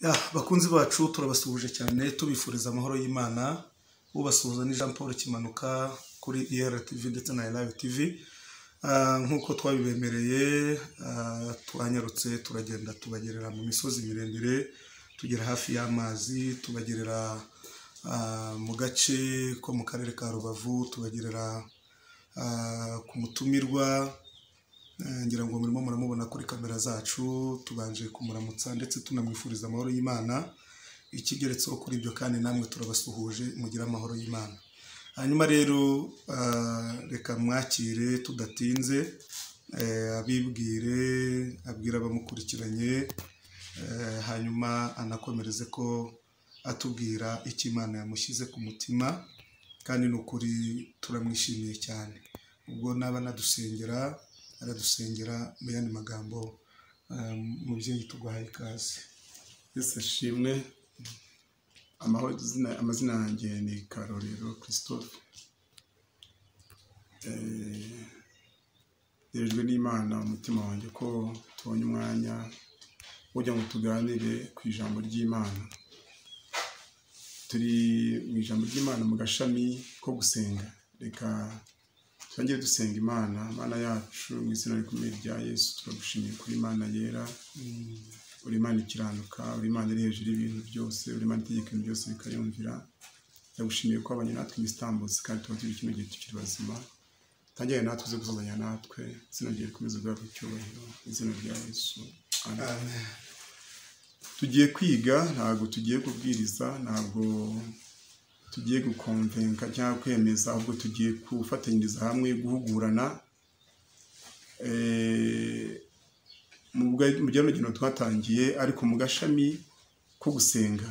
Bakunzi bacu turabasuhuje cyane tubifuriza amahoro y'Imana. Ubasuhuza ni Jean Paul Kimanuka kuri IRTV ndetse na Live TV. Nkuko twabibemereye twanyarutse turagenda tubagerera mu misozi miremire, tugera hafi y'amazi, tubagerera mu gace ko mu karere ka Rubavu, tubagerera ku mutumirwa. Ngira ngo murimo muramubona kuri kamera zacu, tubanje kumuramutsa ndetse tunamwifuriza amahoro y'Imana. Ikigeretseho kuri ibyo kandi namwe turabasuhuje mugira amahoro y'Imana. Hanyuma rero reka mwakire tudatinze, abibwire, abwira abamukurikiranye, hanyuma anakomereze ko atubwira icyo Imana yamushyize ku mutima, kandi n'ukuri turamwishimiye cyane. Ubwo naba nadusengera aradusengera mu yandi magambo. Mubyeyi tuguhaye ikaze. Yesu ashimwe. Amazina yanjye ni Karorero Christophe. Nerejwe n'Imana umutima wanjye ko tubonye umwanya ujya ngo tuganire ku ijambo ry'Imana. Turi mu ijambo ry'Imana mu gashami ko gusenga. Reka twongere dusenga Imana. Mana yacu mu izina rikomeye rya Yesu turagushimiye kuri Imana yera. Uri Imana ikiranuka, uri Imana iri hejuru y'ibintu byose, uri Imana itegeka ibintu byose bikayumvira. Ndagushimiye ko abanye natwe imisitambutse kandi tuba turi kino gihe tukiri bazima. Tangira natwe uze kuzabanya natwe, izina ryawe rikomeze guhabwa icyubahiro, izina rya Yesu. Amen. Tugiye kwiga, ntabwo tugiye kubwiriza, ntabwo tugiye gukonvenka cyangwa kwemeza, ahubwo tugiye gufatanyiriza hamwe guhugurana. Mu rugendo twatangiye ariko mu gashami ko gusenga.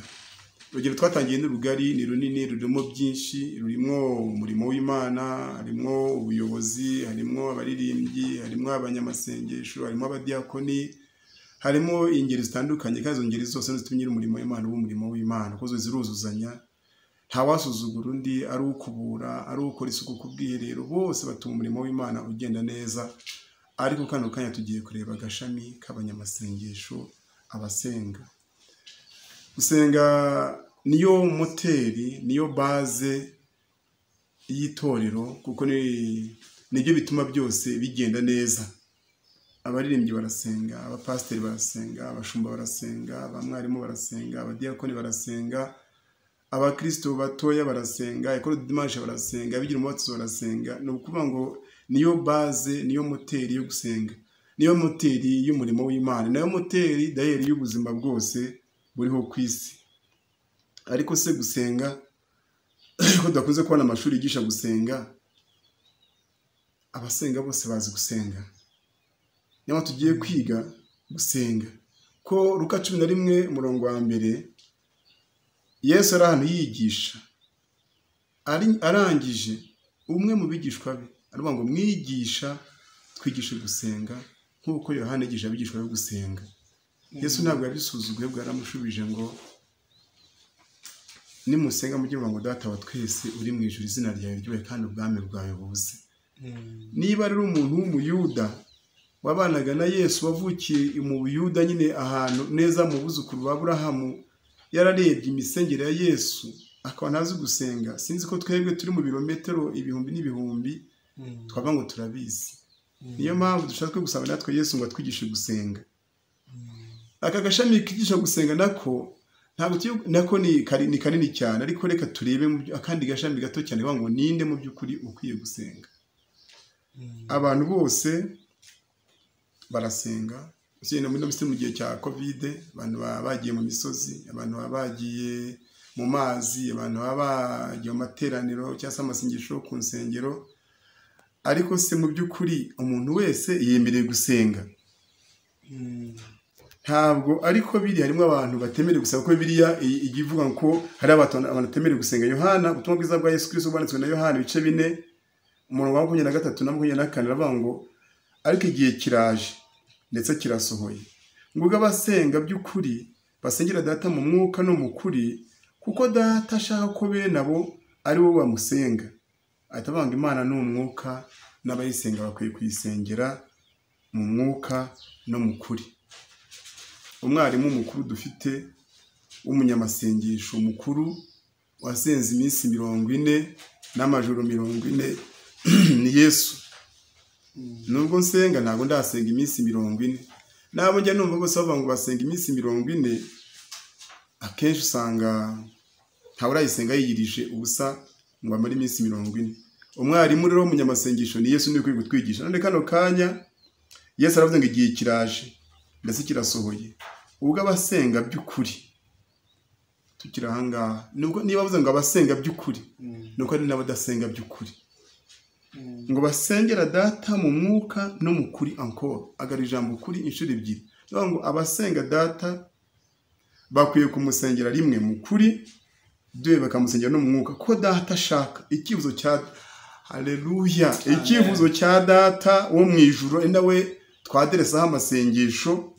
Urugero twatangiye n'urugari, ni runini, rurimo byinshi, rurimo umurimo w'Imana, harimo ubuyobozi, harimo abaririmbyi, harimo abanyamasengesho, harimo abadiyakoni, harimo ingeri zitandukanye, kandi izo ngeri zose zitumye umurimo w'Imana w'umurimo w'Imana, kuko ziruzuzanya. Nta wasuzugura undi, ari ukubura, ari ukora isuku ku bwiherero, bose batuma umurimo w'Imana ugenda neza. Ariko kano kanya tugiye kureba agashami k'abanyamasengesho, abasenga. Gusenga niyo moteri, niyo baze y'itorero, kuko nibyo bituma byose bigenda neza. Abaririmbyi barasenga, abapasiteri barasenga, abashumba barasenga, abamwarimu barasenga, abadiyakoni barasenga, abakristo batoya barasenga, ekoro dimanche barasenga, abigira umubatizo barasenga. Ni ukuvuga ngo niyo baze, niyo moteri yo gusenga, niyo moteri y'umurimo w'Imana, nayo moteri dayeri y'ubuzima bwose buriho ku isi. Ariko se gusenga ko dakunze kubona amashuri yigisha gusenga, abasenga bose bazi gusenga. Niyo tugiye kwiga gusenga. Ko Luka 11 umurongo wa mbere, Yesu ari ahantu yigisha, arangije umwe mu bigishwa be aravuga ngo mwigisha twigishe gusenga nk'uko Yohana yigisha abigishwa be gusenga. Yesu ntabwo yabisuzuguye, bwaramushubije ngo nimusenga mujye muvuga ngo Data wa twese uri mu ijuru, izina ryawe ryubahe kandi ubwami bwawe buze. Niba ari umuntu w'umuyuda wabanaga na Yesu, wavukiye mu Buyuda nyine ahantu neza mu buzukuru ba Aburahamu, yararebye imisengere ya Yesu akaba ntazi gusenga, sinzi ko twebwe turi mu birometero ibihumbi n'ibihumbi twavuga ngo turabizi. Niyo mpamvu dushaka gusaba natwe Yesu ngo atwigishe gusenga. Aka gashami kigisha gusenga nako ni kanini cyane, ariko reka turebe akandi gashami gato cyane ngo ninde mu by'ukuri ukwiye gusenga. Abantu bose barasenga. Mu gihe cya COVID, abantu bagiye mu misozi, abantu bagiye mu mazi, abantu bagiye mu materaniro cyangwa se amasengesho ku nsengero. Ariko se mu by'ukuri umuntu wese yemerewe gusenga? Ntabwo ariko biri, harimo abantu batemerewe gusenga, kuko Bibiliya igivuga ko hari abantu batemerewe gusenga. Yohana, ubutumwa bwiza bwa Yesu Kristo bwanditswe na Yohana ibice 4 umurongo wa 23 na 24 aravuga ngo ariko igihe kiraje ndetse kirasohoye ngo abasenga by'ukuri basengera Data mu mwuka no mu kuri, kuko Data ashaka ko bene abo ari bo bamusenga. Atavuga ngo Imana ni umwuka, n'abayisenga bakwiye kuyisengera mu mwuka no mu kuri. Umwarimu mukuru dufite w'umunyamasengesho mukuru wasenze iminsi 40 n'amajoro 40 ni Yesu. Nubwo nsenga ntabwo ndasenga iminsi 40. Nabo njya numva bose bavuga ngo basenga iminsi 40, akenshi usanga ntawe urayisenga yiyirije ubusa ngo amare iminsi 40. Umwarimu rero w'umunyamasengesho ni Yesu, niwe kutwigisha. None kano kanya Yesu aravuze ngo igihe kiraje ndetse kirasohoye ubwo abasenga by'ukuri tukiri ahangaha. Nubwo niba bavuze ngo abasenga by'ukuri nuko ari n'abadasenga by'ukuri, ngo basengera Data mu mwuka no mu kuri. Encore agara ijambo kuri inshuro ebyiri. Ngo abasenga Data bakwiye kumusengera rimwe mu kuri, dwe bakamusengera no mu mwuka, ko Data ashaka. Ikivuzo cya haleluya, ikivuzo cya Data wo mu ijuru ari nawe twaderesaho amasengesho,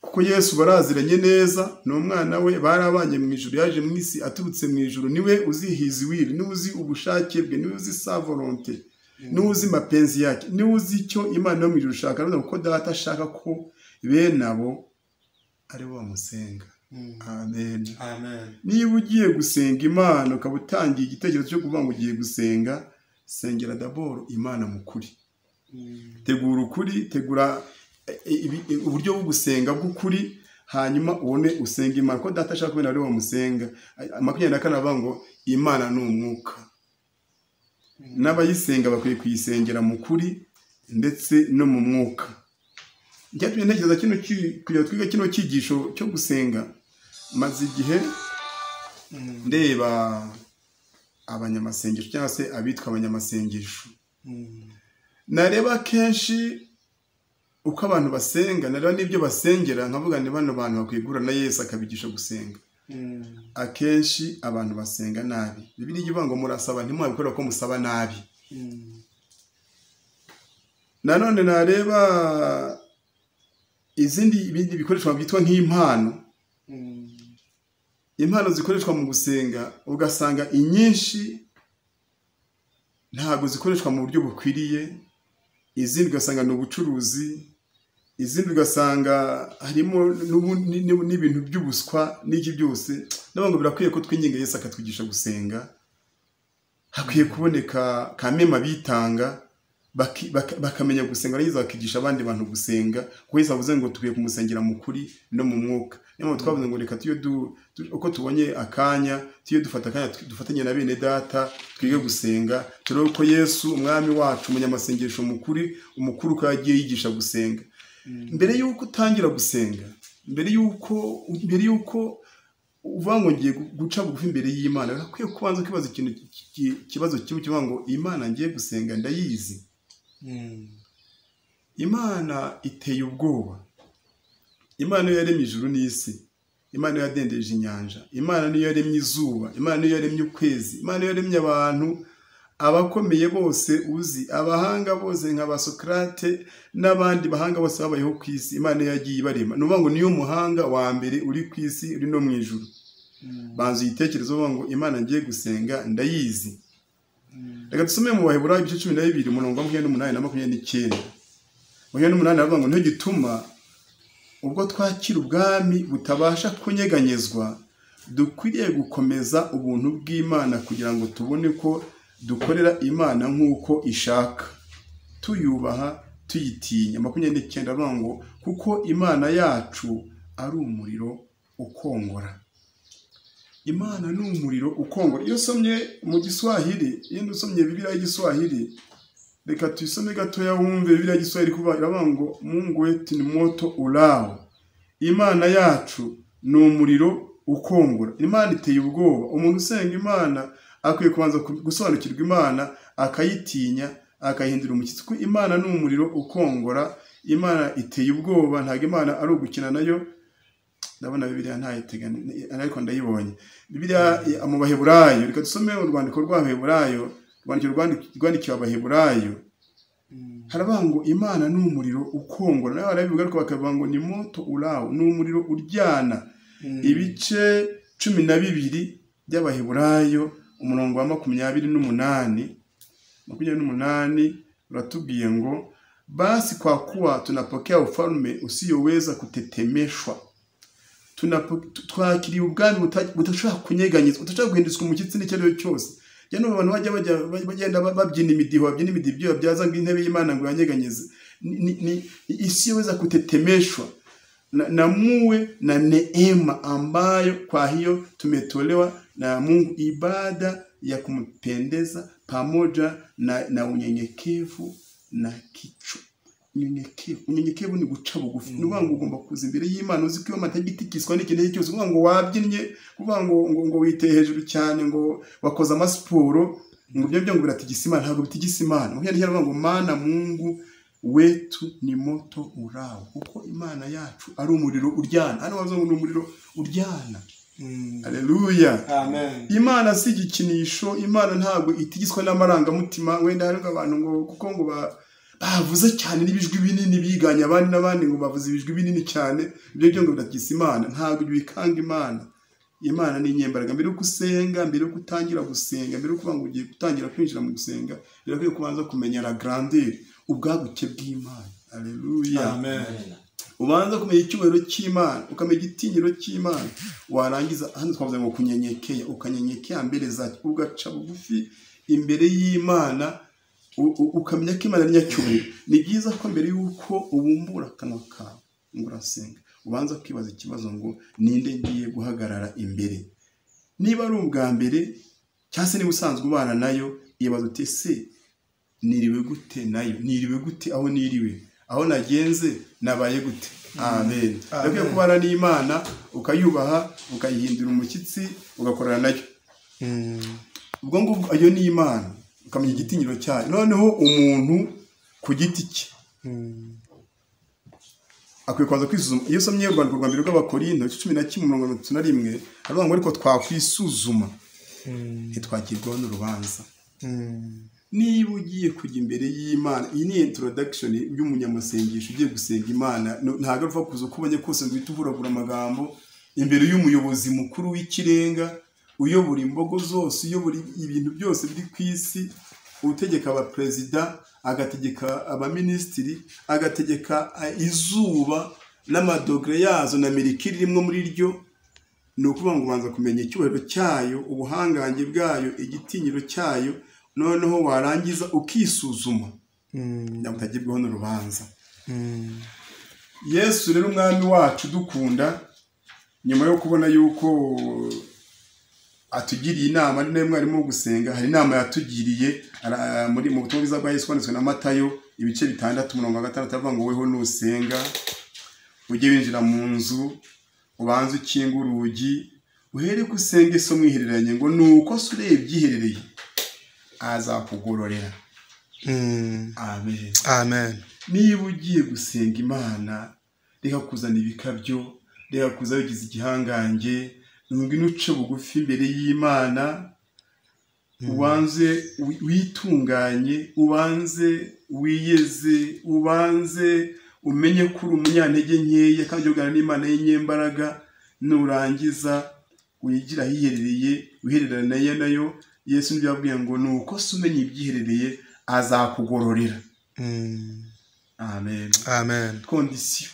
kuko Yesu baraziranye neza, ni umwana we, barabanye mu ijuru, yaje mu isi aturutse mu ijuru. Niwe uzi his will, niwe uzi ubushake bwe, niwe uzi sa volonté, niwe uzi mapenzi yake, niwe uzi icyo Imana yo mu ijuru ishaka. Kuko Data ashaka ko bene abo ari bo bamusenga. Amen. Amen. Niba ugiye gusenga Imana ukaba utangiye igitekerezo cyo kuvuga ngo ugiye gusenga, sengera d'abord Imana mu kuri. Tegura ukuri, tegura uburyo bwo gusenga bw'ukuri, hanyuma ubone usenga Imana. Ko Data ashaka kubera ari wo musenga. 24 avuga ngo Imana ni umwuka, n'abayisenga bakwiye kuyisengera mu kuri ndetse no mu mwuka. Njyatumye ntekereza kugira twiga kino cyigisho cyo gusenga, maze igihe ndeba abanyamasengesho cyangwa se abitwa abanyamasengesho. Nareba kenshi uko abantu basenga, nareba n'ibyo basengera, nkavuga ni bano bantu bakwigura na Yesu akabigisha gusenga. Akenshi abantu basenga nabi. Bibiliya ivuga ngo murasaba ntimwabikora ko musaba nabi. Nanone nareba ibindi bikoreshwa byitwa nk'impano. Impano zikoreshwa mu gusenga ugasanga inyinshi ntabwo zikoreshwa mu buryo bukwiriye, izindi ugasanga ni ubucuruzi, izindi ugasanga harimo n'ibintu by'ubuswa n'iki byose. N'abantu birakwiye ko twinginga Yesu akatwigisha gusenga. Hakwiye kuboneka kamema bitanga bakamenya gusenga, neza bakigisha abandi bantu gusenga. Kuko Yesu avuze ngo tukwiye kumusengera mu kuri no mu mwuka. Niyo twavuze ngo reka uko tubonye akanya tuye dufata akanya dufatanye na bene Data twige gusenga. Turebe ko Yesu umwami wacu umunyamasengesho mukuri umukuru ko yagiye yigisha gusenga. Mbere yuko utangira gusenga, mbere yuko uvuga ngo ngiye guca bugufi imbere y'Imana, urakwiye kubanza kwibaza ikibazo kimwe kivuga ngo Imana ngiye gusenga ndayizi. Imana iteye ubwoba. Imana yo yaremye ijuru n'isi, Imana yo yadendeje inyanja, Imana niyo yaremye izuba, Imana niyo yaremye ukwezi, Imana niyo yaremye abantu abakomeye bose uzi, abahanga bose nka Socrate n'abandi bahanga bose babayeho ku isi. Imana yagiye ibarema. Nuvuga ngo niyo muhanga wa mbere uri ku isi, uri no mu ijuru. Banzu yitekerezo bavuga ngo Imana ngiye gusenga ndayizi. Reka dusome mu Baheburayo 12 umurongo wa 28 na 29. 28 avuga ngo nto gituma ubwo twakira ubwami butabasha kunyeganyezwa, dukwiriye gukomeza ubuntu bw'Imana kugira ngo tubone ko dukorera Imana nk'uko ishaka, tuyubaha tuyitinya. 29 avuga ngo kuko Imana yacu ari umuriro ukongora. Imana ni umuriro ukongora. Iyo somye mu Giswahili, iyo usomye Bibiliya y'Igiswahili, reka tuyisome gatoya wumve Bibiliya y'Igiswahili kuba iravuga ngo Mungu wetu ni moto ulao. Imana yacu ni umuriro ukongora. Imana iteye ubwoba. Umuntu usenga Imana akwiye kubanza gusobanukirwa Imana, akayitinya, akahindura umushyitsi. Kuko Imana ni umuriro ukongora. Imana iteye ubwoba. Ntabwo Imana ari ugukina nayo. Ndabona Bibiliya ntayiteganya ariko ndayibonye. Bibiliya mu Baheburayo, reka dusome urwandiko rw'Abaheburayo, rwandikiwe Abaheburayo. Haravuga ngo Imana ni umuriro ukongora. Nayo barabivuga ko bakavuga ngo ni moto ulao, ni umuriro uryana. Ibice 12 by'Abaheburayo umurongo wa 28 uratubwiye ngo basi kwa kuwa tunapokea ufalme usiyoweza kutetemeshwa, twakiriye ubwami budashobora kunyeganyizwa, budashobora guhinduzwa umushyitsi n'icyo ari cyo cyose. Jyano abantu bagenda babyina imidiho byaza ngo intebe y'Imana ngo yanyeganyeze. Isi yaweza kutetemeshwa na muwe na neema ambayo kwa hiyo tumetolewa na Mungu, ibada ya kumpendeza pamoja na unyenyekevu na kicho. Unyenyekevu ni guca bugufi. Nuvuga ngo ugomba kuza imbere y'Imana uzi ko iyo matagitikiswa n'ikintu cyose, uvuga ngo wabyinnye, uvuga ngo witeye hejuru cyane, ngo wakoze amasiporo, ngo byo biratigisa Imana. Ntabwo bitigisa Imana. Uvuga ngo Mana Mungu wetu ni moto urao, kuko Imana yacu ari umuriro uryana. Hano wazo ngo umuriro uryana. Haleluya. Amen. Imana si igikinisho. Imana ntabwo itigiswa n'amarangamutima. Wenda hari abantu ngo kuko ngo bavuze cyane n'ibijwi binini, biganya abandi n'abandi ngo bavuze ibijwi binini cyane, ibyo ngo biratisa Imana. Ntabwo bikanga Imana. Imana ni inyembaraga. Mbere yo gusenga, mbere yo gutangira gusenga, mbere yo kuvuga ngo ugiye gutangira kwinjira mu gusenga, birakwiye kubanza kumenya la grandeur, ubwaguke bw'Imana. Haleluya. Amen. Ubanza kumenya icyubahiro cy'Imana, ukamenya igitinyiro cy'Imana. Warangiza hano twavuze ngo kunyenyekea, ukanyenyekea mbere zake, ugaca bugufi imbere y'Imana, ukamenya ko Imana ni nyacyubahiro. Ni byiza ko mbere yuko ubumbura akanwa kawe ngo urasenga, ubanza kwibaza ikibazo ngo ninde ngiye guhagarara imbere. Niba ari ubwa mbere cyangwa se niba usanzwe ubana nayo, ibaza uti se niriwe gute nayo, niriwe gute aho niriwe, aho nagenze nabaye gute. Amen. Rero kubana n'Imana ukayubaha, ukayihindura umushyitsi, ugakorana nayo. Ubwo ngubwo ayo ni Imana, ukamenya igitinyiro cyayo. Noneho umuntu ku giti cye akwiye kubanza kwisuzuma. Iyo somye urwandiko rwa mbere rw'Abakorinto 11:31 haravuga ngo ariko twakwisuzuma ntitwagirwaho n'urubanza. Niba ugiye kujya imbere y'Imana, iyi ni introduction y'umunyamasengesho ugiye gusenga Imana. Ntabwo upfa kuza kubonye kose ngo uhuragura amagambo imbere y'umuyobozi mukuru w'ikirenga, uyobora imbogo zose, uyobora ibintu byose biri ku isi, utegeka abaperezida, agategeka abaminisitiri, agategeka izuba n'amadogre yazo na merikiri rimwe muri ryo. Ni ukuvuga ngo ubanza kumenya icyubahiro cyayo, ubuhangange bwayo, igitinyiro cyayo. Noneho warangiza ukisuzuma utagirwaho n'urubanza. Yesu rero umwami wacu dukunda, nyuma yo kubona yuko atugiriye inama, ari nayo mwarimu wo gusenga, hari inama yatugiriye muri mu butumwa bwiza bwa Yesu kwanditswe na Matayo 6:6 avuga ngo weho nusenga ujye winjira mu nzu, ubanze ukinga urugi, uhere gusenga so mwihereranye, ngo nuko se urebye iherereye azakugororera. Amen. Amen. Niba ugiye gusenga Imana, reka kuzana ibikabyo, reka kuza wigize igihangange, ngwino uce bugufi imbere y'Imana, ubanze witunganye, ubanze wiyeze, ubanze umenye ko uri umunyantege nkeya kandi ugana n'Imana y'inyembaraga. Nurangiza wigira hiherereye, wihererana nayo. Yesu ndiye yabwiye ngo nuko se umenye ibyiherereye azakugororera. Amen. Amen. Condition.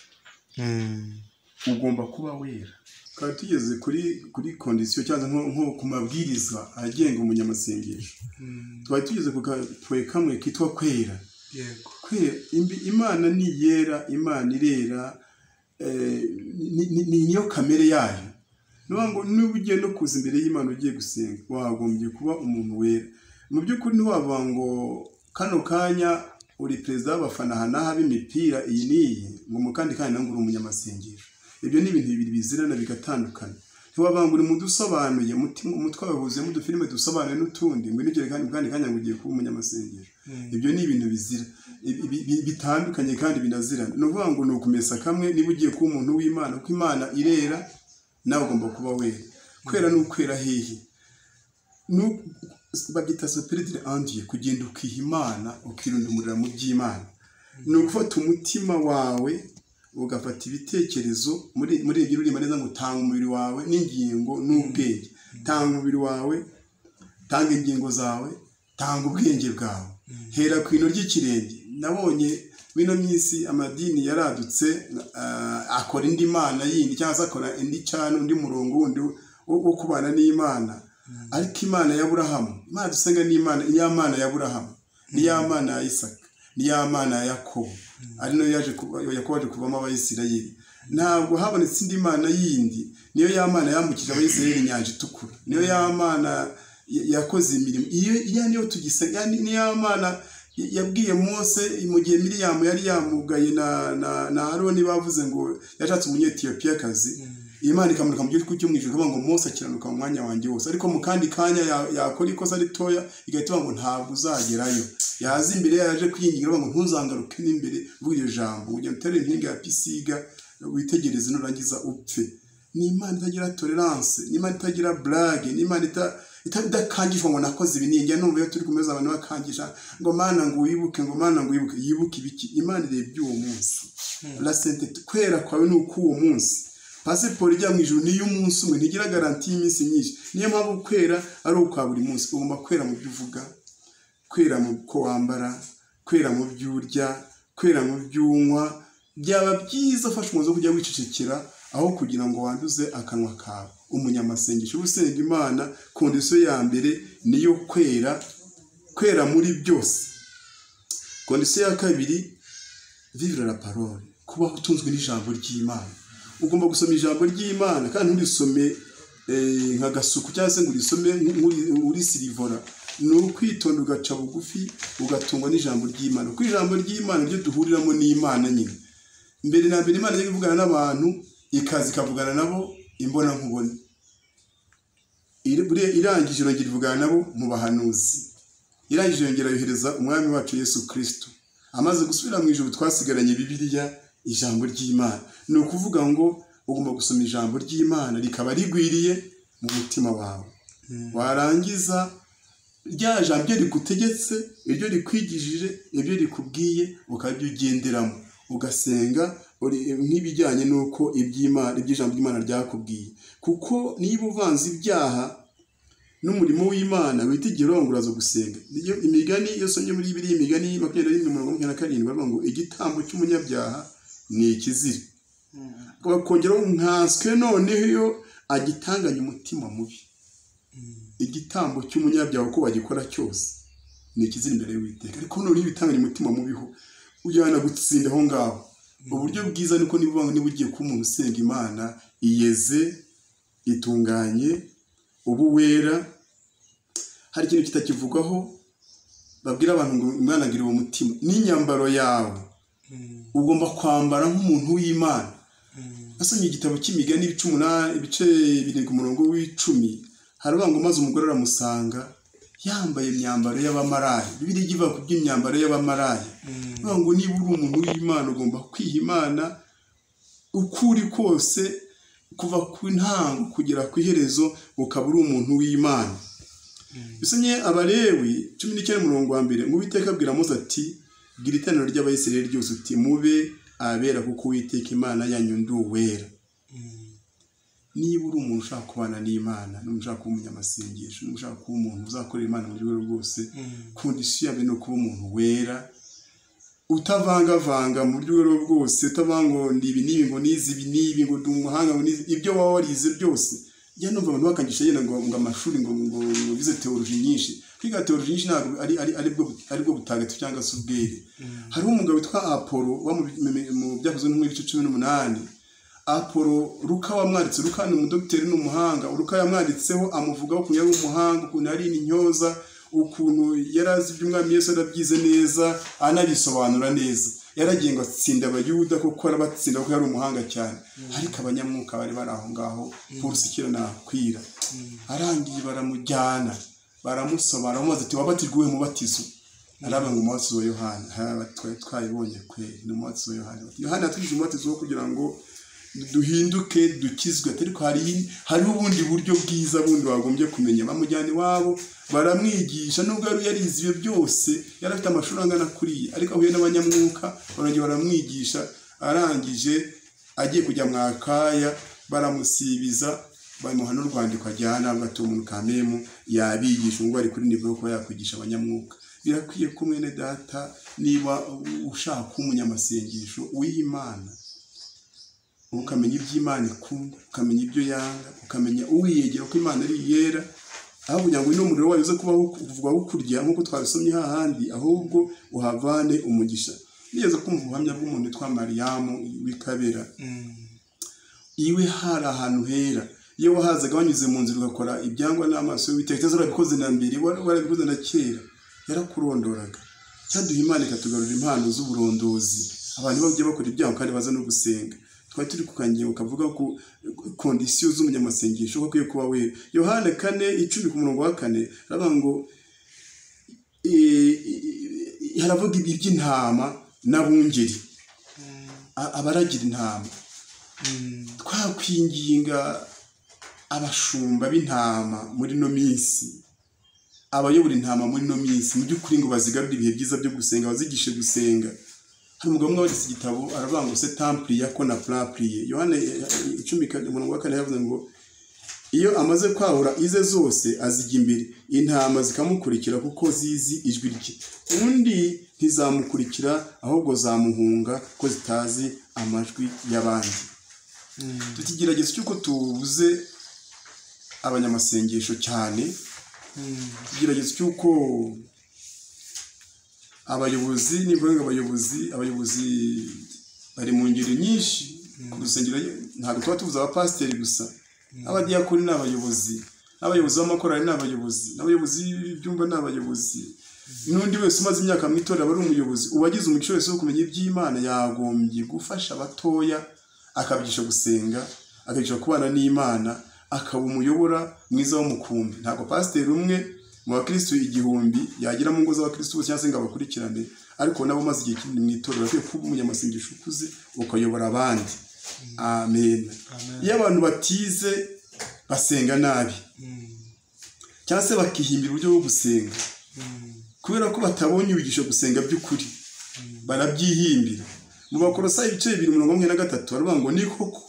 Ugomba kuba wera. Kandi tugeze kuri condition cyangwa nko ku mabwiriza agenga umunyamasengesho. Twari tugeze ku kamwe kitwa kwera. Yego. Kwera, Imana ni yera, Imana irera, ni niyo kamere yayo. Ngo niba ugiye no kuza imbere y'Imana ugiye gusenga, wagombye kuba umuntu wera. Mu by'ukuri ntiwavuga ngo kano kanya uri perezida w'abafana hanaha b'imipira iyi n'iyi, ngo mu kandi kanya ngo uri umunyamasengesho. Ibyo ni ibintu bibiri bizirana bigatandukana. Ntiwavuga ngo uri mu dusobanuye, umutwe wahuze mu dufilime dusobanuye n'utundi, ngo nibyo kandi kanya ngo ugiye kuba umunyamasengesho. Ibyo ni ibintu bizira bitandukanye kandi binazirana. No kuvuga ngo ni ukumesa kamwe. Niba ugiye kuba umuntu w'Imana, kuko Imana irera, nawe ugomba kuba wera. Kwera ni ukwera hehe? Bagita spirit andiye, kugenda ukiha Imana, ukirundumurira mu by'Imana. Ni ugufata umutima wawe, ugafata ibitekerezo muri ibyo urimo neza, ngo tanga umubiri wawe n'ingingo n'ubwenge. Tanga umubiri wawe, tanga ingingo zawe, tanga ubwenge bwawe. Hera ku ino ry'ikirenge. Nabonye bino minsi amadini yaradutse akora indi mana yindi cyangwa se akora indi cyane undi murongo wundi wo kubana n'Imana. Ariko Imana ya Aburahamu, Imana dusenga n'Imana ya Mana ya Aburahamu, ni ya Mana ya Isaka, ni ya Mana ya Yakobo, ari no yaje kuvamo Abayisirayeli. Ntabwo habonetse indi mana yindi, niyo ya Mana yambukije Abayisirayeli inyanja itukura, niyo ya Mana yakoze imirimo. Iyo niyo tugisenga, ni ya Mana yabwiye Mose mu gihe Miriyamu yari yamugaye na Aroni, bavuze ngo yashatse umunyetiyopiyakazi. Imana ikamurika mu gihugu cyo mu ijuru ngo Mose akiranuka mu mwanya wanjye wose, ariko mu kandi kanya yakora ikosa ritoya igahita ngo ntabwo uzagerayo. Yaza imbere yaje kwingingira ngo ntuzangaruke n'imbere bw'iryo jambo, ujya utere inkinga ya pisiga witegereze nurangiza upfe. Ni Imana itagira tolerance, ni Imana itagira blague, ni Imana idakangishwa ngo nakoze ibi ninjye numva yo turi kumeza abantu bakangisha ngo Mana ngo wibuke, ngo Mana ngo wibuke. Yibuke ibiki? Imana irebye uwo munsi. La sainteté, kwera kwawe ni uko uwo munsi. Pasiporo ijya mu ijuru niyo umunsi umwe, ntigira garanti y'iminsi myinshi. Niyo mpamvu kwera ari ukwa buri munsi. Ugomba kwera mu byo uvuga, kwera mu ko wambara, kwera mu byo urya, kwera mu byo unywa. Byaba byiza ufashe umuzo kujya wicecekera aho kugira ngo wanduze akanwa kawe. Umunyamasengesho usenga Imana, kondisiyo ya mbere niyo kwera muri byose. Kondisiyo ya kabiri, vivre la parole, kuba utunzwe n'ijambo ry'Imana. Ugomba gusoma ijambo ry'Imana kandi nturisome nka gasuku cyangwa se ngo urisome uri silivora. Ni ukwitonda ugaca bugufi ugatungwa n'ijambo ry'Imana. Kuko ijambo ry'Imana ryo duhuriramo n'Imana nyine. Mbere na mbere Imana yari kuvugana n'abantu, ikazi ikavugana nabo imbona nkubone. Irangije irongera ivugana nabo mu bahanuzi. Irangije yongera yohereza umwami wacu Yesu Kristo. Amaze gusubira mu ijuru twasigaranye Bibiliya, ijambo ry'Imana. Ni ukuvuga ngo ugomba gusoma ijambo ry'Imana rikaba rigwiriye mu mutima wawe. Warangiza rya jambo rigutegetse, iryo rikwigishije, ibyo rikubwiye ukabyigenderamo, ugasenga nk'ibijyanye nuko iby'ijambo ry'Imana ryakubwiye. Kuko niba uvanze ibyaha n'umurimo w'Imana witigera wonguraza gusenga. Imigani yose yo muri Bibiliya, imigani 21:27 bavuga ngo igitambo cy'umunyabyaha ni ikizira. Bakongeraho nkanswe noneho iyo agitanganya umutima mubi. Igitambo cy'umunyabyaha uko wagikora cyose ni ikizira imbere y'Uwiteka, ariko noneho ibitanganya umutima mubiho ujyana gutsinda aho ngaho. Uburyo bwiza niko niba ugiye ku muntu usenga Imana iyeze, itunganye, ubu wera. Hari ikintu kitakivugaho, babwira abantu ngo Imana agira uwo mutima. N'inyambaro yawe ugomba kwambara nk'umuntu w'Imana. Asomye igitabo cy'imigani 18 ibice 7:10, haravuga ngo maze umugore aramusanga yambaye imyambaro y'abamaraya. Bibiliya ivuga ku by'imyambaro y'abamaraya. Bavuga ngo niba uri umuntu w'Imana ugomba kwiha Imana ukuri kose, kuva ku ntango kugera ku iherezo ukaba uri umuntu w'Imana. Bisomye Abalewi 19:1 ngo Uwiteka abwira Mose ati gira iteraniro ry'Abayisirayeli ryose uti mube abera kuko Uwiteka Imana yanyu ndi uwera. Niba uri umuntu ushaka kubana n'Imana, n'ushaka kuba umunyamasengesho, n'ushaka kuba umuntu uzakorera Imana mu rwego rwose, kondisiyo yawe no kuba umuntu wera, utavangavanga mu rwego rwose, utavango ndibi nibi ngo nizi ibi nibi ngo ndumuhanga ngo nizi ibyo waba warize byose. Njya numva abantu bakangisha yenda ngo amashuri ngo bize theology nyinshi. Kwiga theology nyinshi ntabwo ari bwo butagatifu cyangwa se ubwere. Hari umugabo witwa Apollo wa mu byakozwe no mu bice 18. Apollo Luka wamwanditse. Luka ni umudokiteri n'umuhanga. Luka yamwanditseho amuvugaho ukuntu yari umuhanga, ukuntu yari intyoza, ukuntu yarazi iby'Umwami Yesu arabyize neza, anabisobanura neza. Yaragiye ngo atsinda Abayuda kuko arabatsinda kuko yari umuhanga cyane. Ariko abanyamwuka bari bari aho ngaho kurusikira nakwira. Arangiye baramujyana, baramusobara, bamaze ati wabatijwe mu batizo. Araba ngo umubatizo wa Yohana. Twayibonye kwe ni umubatizo wa Yohana. Yohana yatwigishije umubatizo kugira ngo duhinduke dukizwe. Ariko hari ubundi buryo bwiza bundi wagombye kumenya. Bamujyana iwabo baramwigisha, nubwo yarize ibyo byose, yari afite amashuri angana kuriya, ariko ahuye n'abanyamwuka barongera baramwigisha. Arangije agiye kujya mu Akaya baramusibiza, bamuha n'urwandiko ajyana, bati umuntu kamemu yabigisha ngo ari kuri nivo yo kuba yakwigisha abanyamwuka. birakwiye ko mwene data niba ushaka kuba umunyamasengesho w'Imana ukamenya iby'Imana ikunda, ukamenya ibyo yanga, ukamenya uwiyegera ko Imana ari yera, aho kugira ngo ino muriro wayo uze kuvuga ukurya nk'uko twabisomye hahandi, ahubwo uhavane umugisha. Nigeze kumva ubuhamya bw'umuntu witwa Mariyamu w'Ikabera. Iwe hari ahantu hera, iyo wahazaga wanyuze mu nzira ugakora ibyangwa n'amaso y'Uwiteka, zarabikoze na mbere, warabikoze na kera, yarakurondoraga. Cyaduha Imana ikatugarura impano z'uburondozi, abantu bagiye bakora ibyaha kandi baza no gusenga. Twari turi kukangiye ukavuga ku kondisiyo z'umunyamasengesho ko akwiye kuba wera. Yohana 4:10 aravuga ngo haravuga iby'intama n'abungeri, abaragira intama. Twakwinginga abashumba b'intama muri no minsi, abayobora intama muri no minsi, mu by'ukuri ngo bazigarure ibihe byiza byo gusenga, bazigishe gusenga. Hari umugabo umwe wanditse igitabo aravuga ngo c'est temple yako na prapriye. Yohana 10:4 yavuze ngo iyo amaze kwahura ize zose azijya imbere, intama zikamukurikira kuko zizi ijwi rye, undi ntizamukurikira ahubwo zamuhunga ko zitazi amajwi y'abandi. Tukigerageza cyuko tubuze abanyamasengesho cyane, tugerageza cyuko abayobozi n'imvuga abayobozi bari mu ngeri nyinshi ku rusengero. Ntabwo tuba tuvuze abapasiteri gusa, abadiyakoni n'abayobozi, abayobozi b'amakorali n'abayobozi, n'abayobozi b'ibyumba n'abayobozi, n'undi wese umaze imyaka mu itorero aba ari umuyobozi. Uwagize umuco wese wo kumenya iby'Imana yagombye gufasha abatoya, akabigisha gusenga, akabigisha kubana n'Imana, akaba umuyobora mwiza w'umukumbi. Ntabwo pasiteri umwe mu bakristo 1000 yagira mu ngo z'abakristo bose cyangwa se ngo abakurikirane, ariko nabo maze igihe kinini mu itorero akwiye kuba umunyamasengesho ukuze ukayobora abandi. Amen. Iyo abantu batize basenga nabi, cyangwa se bakihimbira uburyo bwo gusenga, kubera ko batabonye ubigisha gusenga by'ukuri, barabyihimbira. Mu Bakolosayi 2:13 baravuga ngo ni koko